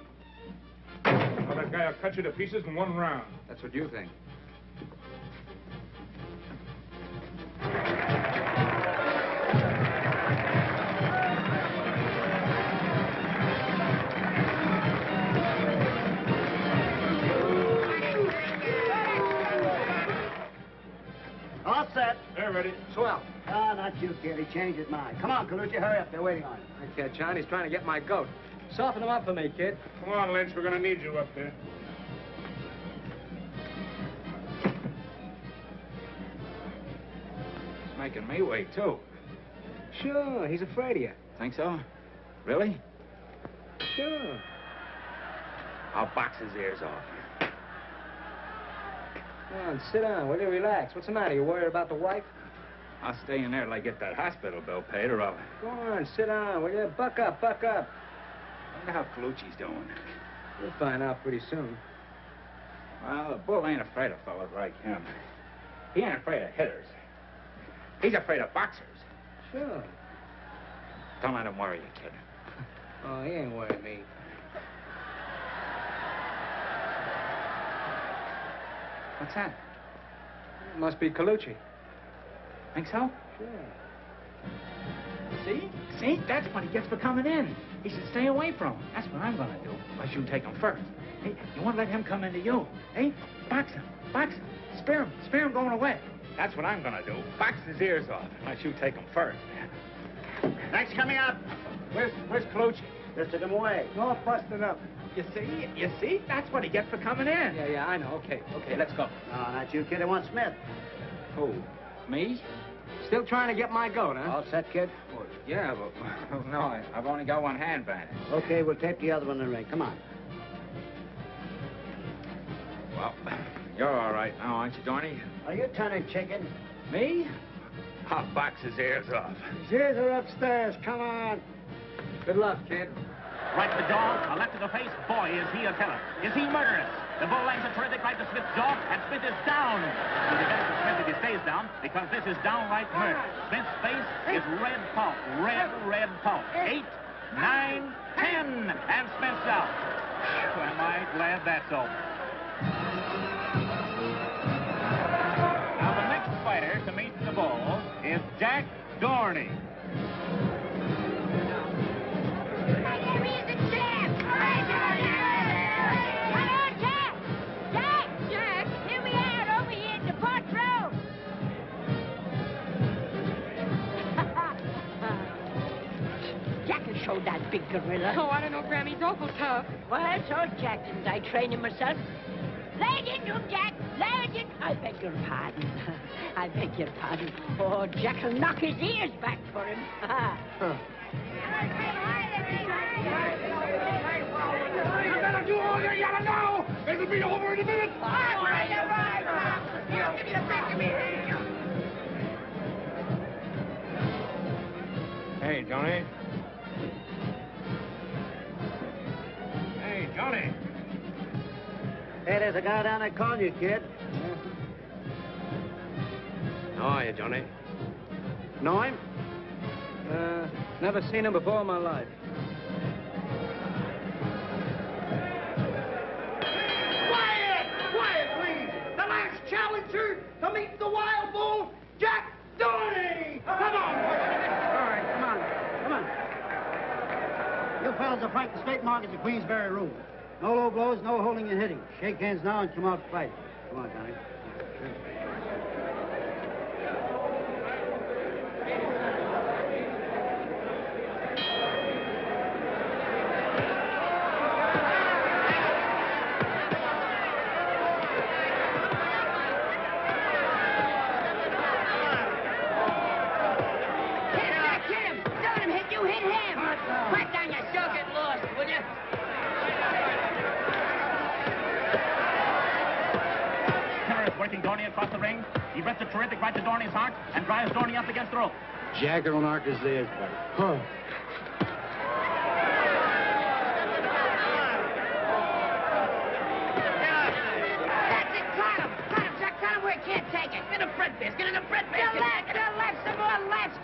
[SPEAKER 18] Well, that guy will cut you to pieces in one round.
[SPEAKER 2] That's what you think.
[SPEAKER 17] All set.
[SPEAKER 18] They're ready.
[SPEAKER 2] Swell.
[SPEAKER 17] Ah, not you, kid. He changed his mind. Come on, Colucci, hurry up. They're waiting on you.
[SPEAKER 2] Okay, John, he's trying to get my goat. Soften him up for me, kid.
[SPEAKER 18] Come on, Lynch. We're going to need you up there.
[SPEAKER 1] He's making me wait, too.
[SPEAKER 2] Sure, he's afraid of you.
[SPEAKER 1] Think so? Really?
[SPEAKER 2] Sure.
[SPEAKER 1] I'll box his ears off.
[SPEAKER 2] Come on, sit down. Will you relax? What's the matter? You worried about the wife?
[SPEAKER 1] I'll stay in there till I get that hospital bill paid, or I'll...
[SPEAKER 2] Go on, sit down, will you? Buck up, buck up.
[SPEAKER 1] I wonder how Colucci's doing.
[SPEAKER 2] You'll find out pretty soon.
[SPEAKER 1] Well, the bull ain't afraid of fellas like him. He ain't afraid of hitters. He's afraid of boxers.
[SPEAKER 2] Sure.
[SPEAKER 1] Don't let him worry you, kid.
[SPEAKER 2] Oh, he ain't worried me.
[SPEAKER 1] What's that?
[SPEAKER 2] It must be Colucci.
[SPEAKER 1] Think so?
[SPEAKER 2] Sure.
[SPEAKER 9] See? See? That's what he gets for coming in. He should stay away from him. That's what I'm going to do. Unless you take him first. Hey, you want to let him come into you. Hey, box him. Box him. Spear him. Spear him going away.
[SPEAKER 1] That's what I'm gonna do. Box his ears off, unless you take him first.
[SPEAKER 17] Thanks coming up.
[SPEAKER 1] Where's Colucci?
[SPEAKER 17] Just took him away.
[SPEAKER 9] No busting up. You see? You see? That's what he gets for coming in.
[SPEAKER 2] Yeah, I know. Okay, let's go.
[SPEAKER 17] No, not you, kid. I want Smith.
[SPEAKER 1] Who? Me?
[SPEAKER 2] Still trying to get my goat, huh?
[SPEAKER 17] All set, kid?
[SPEAKER 1] Well, yeah, but... No, I've only got one hand bandaged.
[SPEAKER 17] Okay, we'll tape the other one in the ring. Come on.
[SPEAKER 1] Well, you're all right now, aren't you, Dorney?
[SPEAKER 17] Are you turning chicken?
[SPEAKER 1] Me? I'll box his ears off.
[SPEAKER 17] His ears are upstairs. Come on.
[SPEAKER 2] Good luck, kid.
[SPEAKER 19] Right to the jaw, a left to the face. Boy, is he a killer. Is he murderous? The bull lands a terrific right to Smith's jaw, and Smith is down. It'll be better for Smith if he stays down, because this is downright murder. Smith's face is red pulp. Red pulp. 8, 9, 10. And Smith's out. Am I glad that's over. Now, the next fighter to meet the bull is Jack Dorney.
[SPEAKER 10] Showed that big gorilla.
[SPEAKER 12] Oh, I don't know, Grammy. He's awful tough.
[SPEAKER 10] Well, so Jack didn't I train him myself? Lay it into him, Jack. Lay it. I beg your pardon. I beg your pardon. Oh, Jack'll knock his ears back for him.
[SPEAKER 18] You better do all you gotta know. It'll be over in a minute.
[SPEAKER 10] All right.
[SPEAKER 18] Here, give me the back of me.
[SPEAKER 1] Hey, Johnny.
[SPEAKER 18] Hey, Johnny.
[SPEAKER 17] Hey, there's a guy down there calling you, kid.
[SPEAKER 1] How are you, Johnny?
[SPEAKER 17] Know him?
[SPEAKER 2] Never seen him before in my life.
[SPEAKER 18] Quiet, please. The last challenger to meet the wild bull, Jack Dorney. Come on.
[SPEAKER 17] All right, come on. You fellas are fighting straight markets at Queensberry Room. No low blows, no holding and hitting. Shake hands now and come out fighting. Come on, Johnny.
[SPEAKER 10] Hit him! Don't hit you, hit him! Back down, you still get lost, will you?
[SPEAKER 19] Working Dorney across the ring, he reps a terrific right to Dorney's heart and drives Dorney up against the rope.
[SPEAKER 7] Jack will knock his ears back. Huh.
[SPEAKER 14] That's it, cut him! Cut him, Jack, cut him where he can't take it. Get a bread basket, get in a bread basket. To the left, some more left.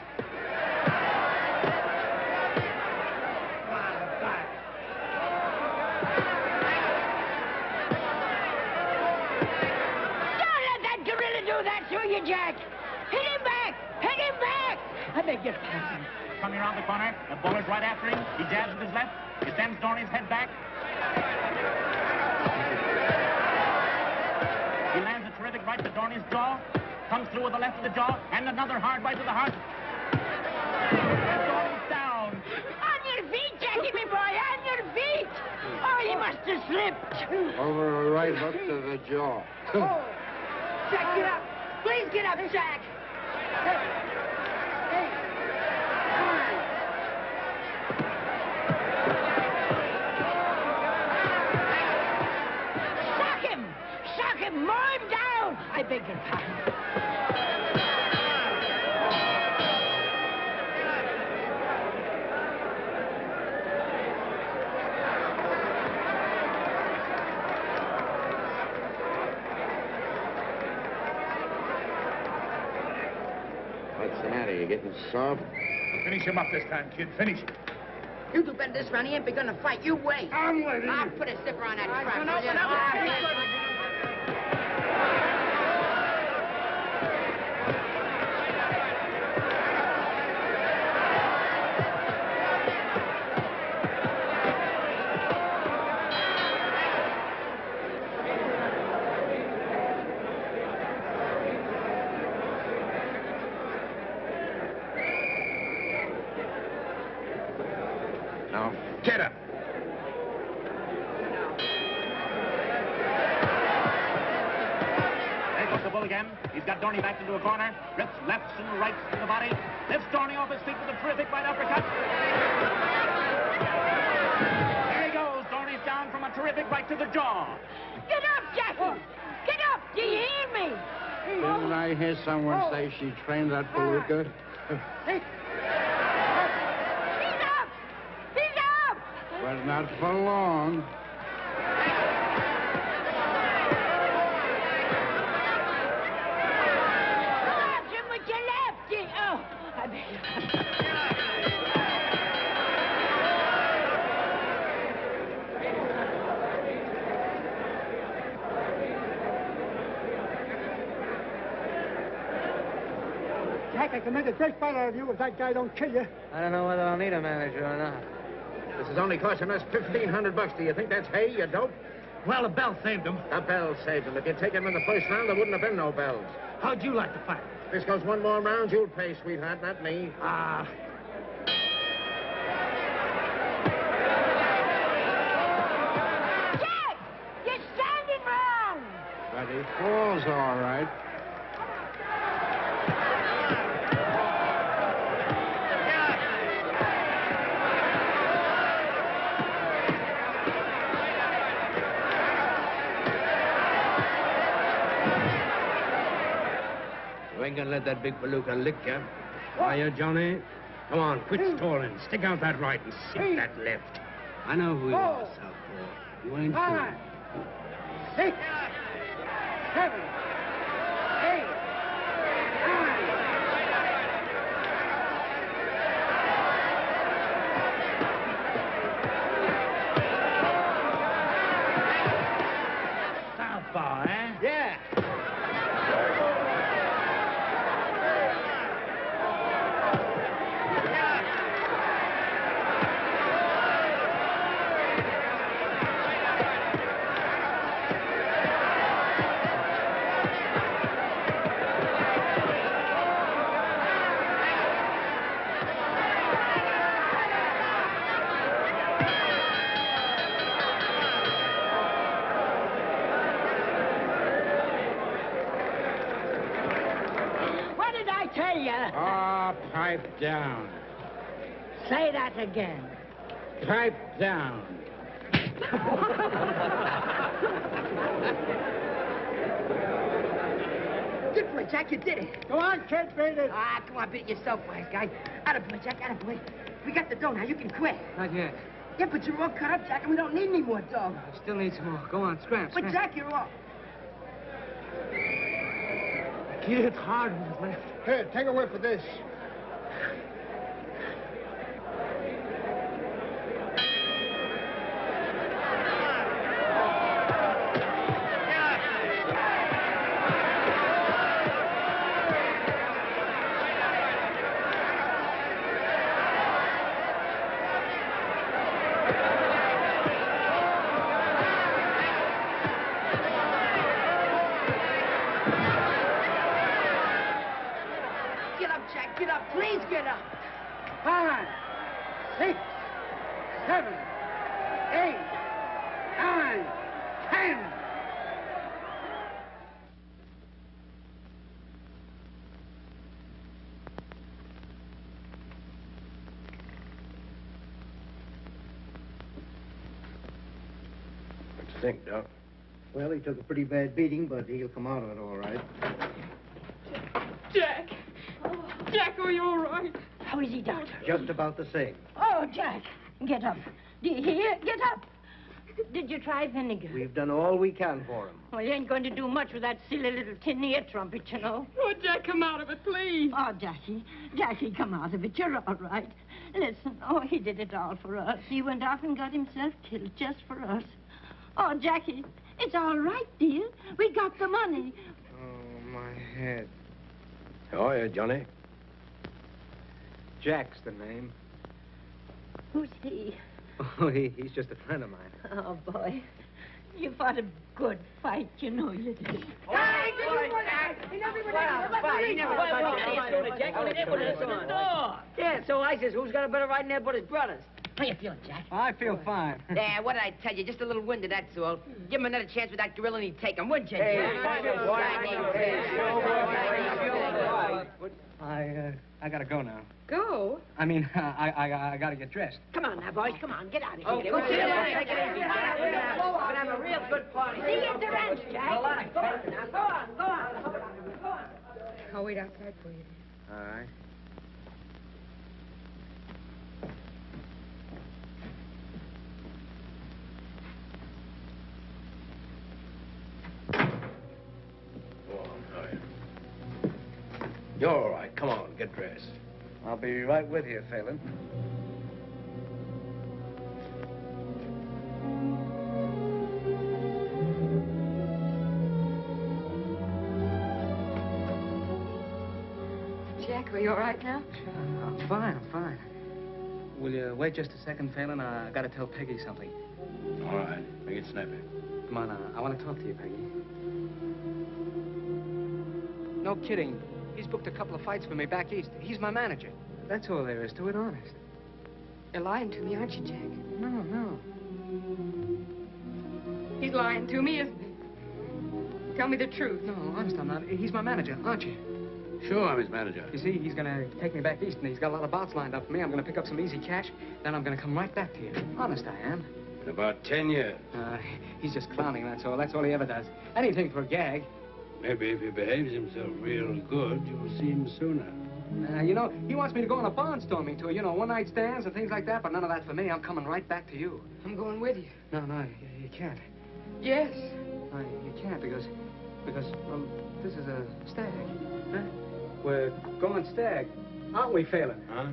[SPEAKER 10] Don't let that gorilla do that to you, Jack. Hit him back! Hit him back! I beg your pardon.
[SPEAKER 19] Coming around the corner, the bull is right after him. He jabs with his left. He sends Dorney's head back. He lands a terrific right to Dorney's jaw. Comes through with the left of the jaw, and another hard right to the heart. And Dorney's down.
[SPEAKER 10] On your feet, Jackie, me boy, on your feet! Oh, he must have slipped.
[SPEAKER 7] Over a right hook to the jaw.
[SPEAKER 14] Oh. Jack, get up. Please get up, Jack. Hey.
[SPEAKER 10] Shock him! Mow him down! I beg your pardon.
[SPEAKER 7] What's the matter? You getting soft?
[SPEAKER 5] Finish him up this time, kid. Finish him.
[SPEAKER 14] You do better this round. He ain't begun to fight. You wait.
[SPEAKER 5] I'm waiting.
[SPEAKER 14] I'll put a zipper on that trap.
[SPEAKER 18] gonna open up.
[SPEAKER 5] Now, get up.
[SPEAKER 19] There goes the bull again. He's got Dorney back into a corner. Rips lefts and rights to the body. Lifts Dorney off his feet with a terrific right uppercut. There he goes. Dorney's down from a terrific right to the jaw.
[SPEAKER 10] Get up, Jackie! Get up! Do you hear me?
[SPEAKER 7] Didn't I hear someone say she trained that palooka?
[SPEAKER 10] He's up! He's up!
[SPEAKER 7] But not for long.
[SPEAKER 10] Watch him with your left! Oh, I beg your pardon.
[SPEAKER 18] Jack, I can make a great fight out of you if that guy don't kill you.
[SPEAKER 2] I don't know whether I'll need a manager or not.
[SPEAKER 7] This is only costing us $1,500. Do you think that's hay, you dope?
[SPEAKER 9] Well, the bell saved him.
[SPEAKER 7] The bell saved him. If you'd taken him in the first round, there wouldn't have been no bells.
[SPEAKER 9] How'd you like to fight?
[SPEAKER 7] If this goes one more round, you'll pay, sweetheart, not me.
[SPEAKER 9] Ah.
[SPEAKER 10] Jack! You're standing wrong!
[SPEAKER 7] But he falls all right.
[SPEAKER 1] You ain't gonna let that big palooka lick you. Are you, Johnny? Come on, quit stalling. Stick out that right and sink that left. I know who you are, Southpaw. You ain't fool.
[SPEAKER 18] 6, 7, 8, 9.
[SPEAKER 9] Southpaw, eh?
[SPEAKER 7] Yeah.
[SPEAKER 10] What did I tell you?
[SPEAKER 7] Oh, pipe down.
[SPEAKER 10] Say that again.
[SPEAKER 7] Pipe down.
[SPEAKER 14] Good boy, Jack, you did it.
[SPEAKER 17] Go on, kid, beat it.
[SPEAKER 14] Ah, come on, beat it yourself, wise guy. Attaboy, Jack, attaboy. We got the dough now. You can quit.
[SPEAKER 2] Not yet.
[SPEAKER 14] Yeah, but you're all cut up, Jack, and we don't need any more dough.
[SPEAKER 2] I still need some more. Go on, scram.
[SPEAKER 14] But, Jack, you're all...
[SPEAKER 2] Kid, it's hard with his left.
[SPEAKER 17] Here, take a whiff of this.
[SPEAKER 14] Get up, Jack, get up. Please get up.
[SPEAKER 17] 5, 6, 7, 8, 9, 10.
[SPEAKER 1] What do you think, Doc?
[SPEAKER 17] Well, he took a pretty bad beating, but he'll come out of it all right.
[SPEAKER 12] Jack! Jack, are you all right?
[SPEAKER 10] How is he, Doctor?
[SPEAKER 17] Just about the same.
[SPEAKER 10] Oh, Jack, get up. Do you hear? Get up. Did you try vinegar?
[SPEAKER 17] We've done all we can for him.
[SPEAKER 10] Well, you ain't going to do much with that silly little tin ear trumpet, you know.
[SPEAKER 12] Oh, Jack, come out of it, please.
[SPEAKER 10] Oh, Jackie, come out of it. You're all right. Listen, he did it all for us. He went off and got himself killed just for us. Oh, Jackie, it's all right, dear. We got the money.
[SPEAKER 2] Oh, my head.
[SPEAKER 1] How are you, Johnny?
[SPEAKER 2] Jack's the name.
[SPEAKER 10] Who's he?
[SPEAKER 2] Oh, he's just a friend of mine.
[SPEAKER 10] Oh, boy. You fought a good fight, you know you did.
[SPEAKER 14] Hey, good boy, Jack. He never
[SPEAKER 13] Yeah, so I says, who's got a better ride in there but his brothers?
[SPEAKER 14] How you feeling, Jack?
[SPEAKER 2] I feel fine.
[SPEAKER 14] Yeah, what did I tell you? Just a little winded, that's all. Give him another chance with that gorilla and he'd take him, wouldn't you?
[SPEAKER 2] I gotta go now.
[SPEAKER 12] Go?
[SPEAKER 2] I mean, I gotta get dressed.
[SPEAKER 10] Come on now, boys. Come on. Get out of here.
[SPEAKER 14] Okay,
[SPEAKER 10] Go
[SPEAKER 14] see you
[SPEAKER 10] on.
[SPEAKER 14] later. Take it easy, Jack. We're gonna have a real good party.
[SPEAKER 10] See you at the ranch, Jack.
[SPEAKER 14] A lot of fun. Now, go on, go on. Go on.
[SPEAKER 12] I'll wait outside for you.
[SPEAKER 2] All right.
[SPEAKER 1] You're all right. Come on, get dressed.
[SPEAKER 2] I'll be right with you, Phelan.
[SPEAKER 12] Jack, are you all right now?
[SPEAKER 2] I'm fine. Will you wait just a second, Phelan? I gotta tell Peggy something.
[SPEAKER 1] All right. Make it snappy.
[SPEAKER 2] Come on, I want to talk to you, Peggy. No kidding. He's booked a couple of fights for me back east. He's my manager. That's all there is to it, honest.
[SPEAKER 12] You're lying to me, aren't you, Jack?
[SPEAKER 2] No.
[SPEAKER 12] He's lying to me, isn't he? Tell me the truth.
[SPEAKER 2] No, honest, I'm not. He's my manager, aren't you?
[SPEAKER 1] Sure, I'm his manager.
[SPEAKER 2] You see, he's gonna take me back east, and he's got a lot of bouts lined up for me. I'm gonna pick up some easy cash, then I'm gonna come right back to you. Honest, I am.
[SPEAKER 1] In about 10 years.
[SPEAKER 2] He's just clowning, that's all. That's all he ever does. Anything for a gag.
[SPEAKER 1] Maybe if he behaves himself real good, you'll see him sooner.
[SPEAKER 2] You know, he wants me to go on a barnstorming tour, you know, one-night stands and things like that, but none of that for me. I'm coming right back to you.
[SPEAKER 12] I'm going with you.
[SPEAKER 2] No, you can't.
[SPEAKER 12] Yes.
[SPEAKER 2] No, you can't because, well, this is a stag. Huh? We're going stag, aren't we, Phelan?
[SPEAKER 1] Huh?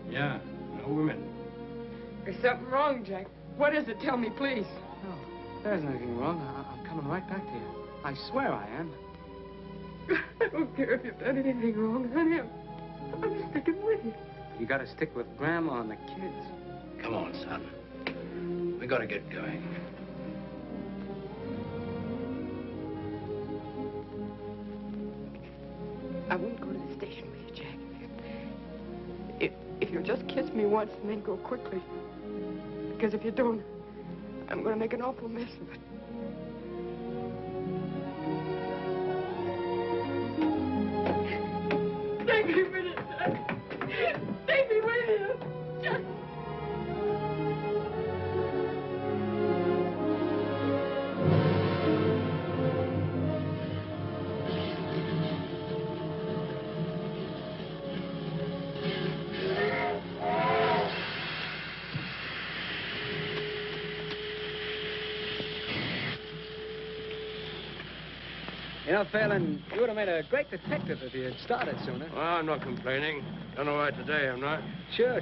[SPEAKER 1] Yeah, no women.
[SPEAKER 12] There's something wrong, Jack. What is it? Tell me, please.
[SPEAKER 2] No, there's nothing wrong. I'm coming right back to you. I swear I am.
[SPEAKER 12] I don't care if you've done anything wrong, honey. I'm sticking with you.
[SPEAKER 2] You gotta stick with Grandma and the kids.
[SPEAKER 1] Come on, son. We gotta get going.
[SPEAKER 12] I won't go to the station with you, Jack. If you'll just kiss me once and then go quickly. Because if you don't, I'm going to make an awful mess of it. Take me with you, Jack. Take me with you. Jack.
[SPEAKER 2] know, Phelan, you would have made a great detective if you had started sooner.
[SPEAKER 1] Well, I'm not complaining. Done all right today, I'm not.
[SPEAKER 2] Sure.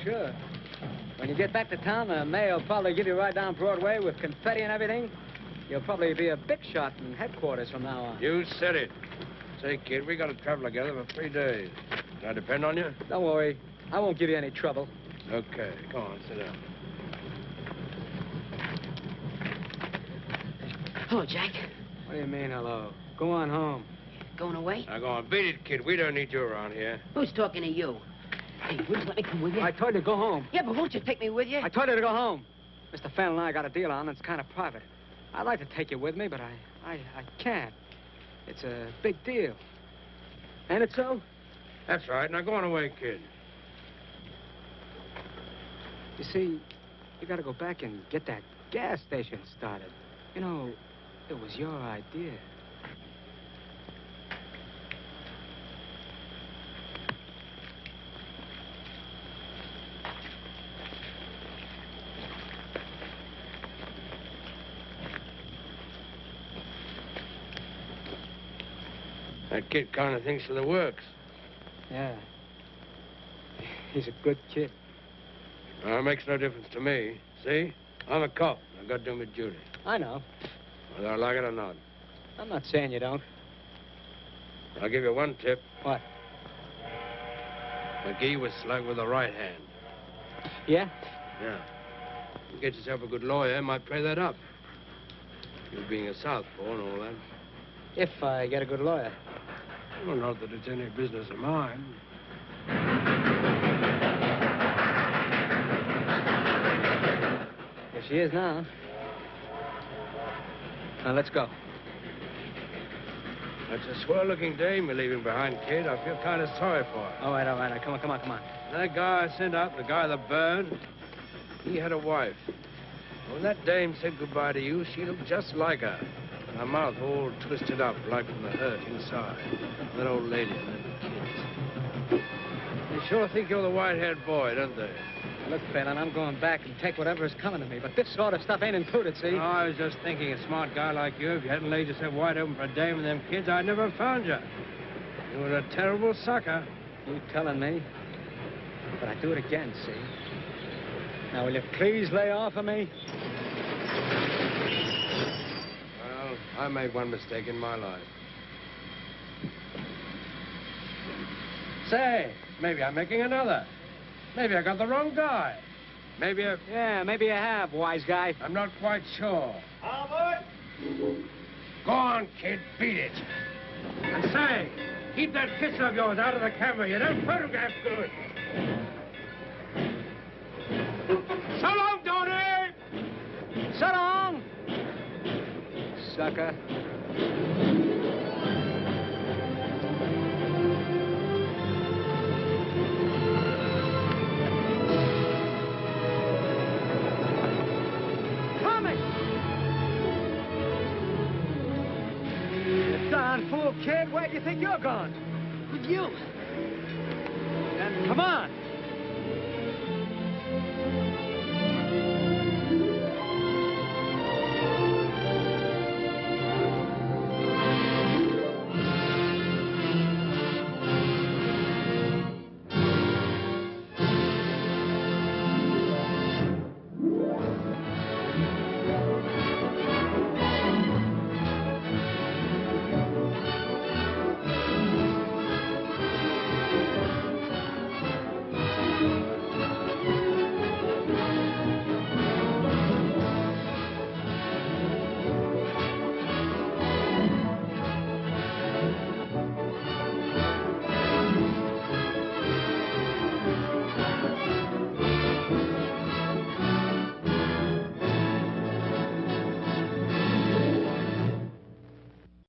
[SPEAKER 2] When you get back to town, the mayor will probably give you right down Broadway with confetti and everything. You'll probably be a big shot in headquarters from now on.
[SPEAKER 1] You said it. Say, kid, we got to travel together for 3 days. Can I depend on you?
[SPEAKER 2] Don't worry. I won't give you any trouble.
[SPEAKER 1] Okay. Come on, sit down.
[SPEAKER 14] Hello, Jack.
[SPEAKER 2] What do you mean, hello? Go on home.
[SPEAKER 14] Going away?
[SPEAKER 1] Now, go on. Beat it, kid. We don't need you around here.
[SPEAKER 14] Who's talking to you? Hey, will you let me come with you?
[SPEAKER 2] I told you to go home.
[SPEAKER 14] Yeah, but won't you take me with you?
[SPEAKER 2] I told you to go home. Mr. Phelan and I got a deal on, and it's kind of private. I'd like to take you with me, but I can't. It's a big deal. Ain't it so?
[SPEAKER 1] That's right. Now, go on away, kid.
[SPEAKER 2] You see, you got to go back and get that gas station started. You know, it was your idea.
[SPEAKER 1] That kid kind of thinks of the works.
[SPEAKER 2] Yeah. He's a good kid.
[SPEAKER 1] Well, it makes no difference to me. See? I'm a cop. I've got to do my duty.
[SPEAKER 2] I know.
[SPEAKER 1] Whether I like it or not.
[SPEAKER 2] I'm not saying you don't.
[SPEAKER 1] I'll give you one tip.
[SPEAKER 2] What?
[SPEAKER 1] McGee was slugged with the right hand.
[SPEAKER 2] Yeah?
[SPEAKER 1] Yeah. You get yourself a good lawyer, might play that up. You being a southpaw and all that.
[SPEAKER 2] If I get a good lawyer.
[SPEAKER 1] Well, not that it's any business of mine.
[SPEAKER 2] Here she is now. Now, let's go.
[SPEAKER 1] That's a swell-looking dame you're leaving behind, kid. I feel kind of sorry for her.
[SPEAKER 2] All right. Come on.
[SPEAKER 1] That guy I sent up, the guy that burned, he had a wife. When that dame said goodbye to you, she looked just like her. Her mouth all twisted up, like from the hurt inside. That old lady and them kids. They sure think you're the white-haired boy, don't they?
[SPEAKER 2] Look, Phelan, I'm going back and take whatever is coming to me, but this sort of stuff ain't included, see?
[SPEAKER 1] No, I was just thinking, a smart guy like you, if you hadn't laid yourself wide open for a dame and them kids, I'd never have found you. You were a terrible sucker.
[SPEAKER 2] You telling me? But I'd do it again, see? Now, will you please lay off of me?
[SPEAKER 1] Well, I made one mistake in my life. Say, maybe I'm making another. Maybe I got the wrong guy. Maybe I...
[SPEAKER 2] Yeah, maybe you have, wise guy.
[SPEAKER 1] I'm not quite sure.
[SPEAKER 18] Albert!
[SPEAKER 1] Go on, kid. Beat it. And say, keep that pistol of yours out of the camera. You don't photograph good. So long, Donnie!
[SPEAKER 2] So long! Sucker. Fool, kid, where do you think you're going?
[SPEAKER 14] With you.
[SPEAKER 2] Then come on.